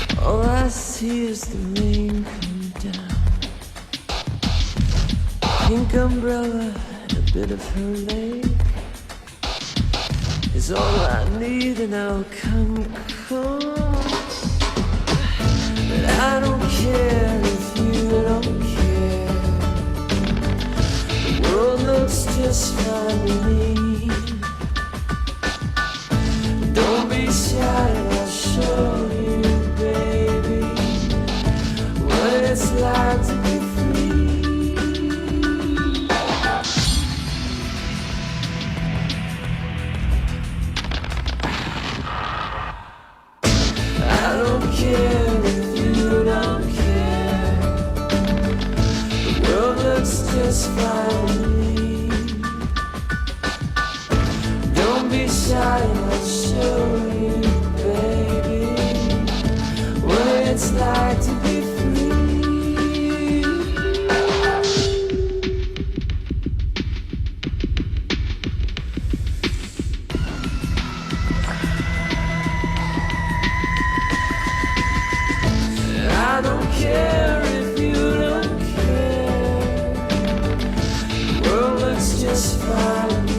But all I see is the rain come down. Pink umbrella and a bit of her lake is all I need, and I'll come. But I don't care if you don't care. The world looks just fine to me. Don't be shy, I'll show you, baby, what it's like to be free. I don't care if you don't care. The world looks just fine to me. Don't be shy, I'll show you, baby, what it's like to be free. I don't care if you don't care. The world looks just fine.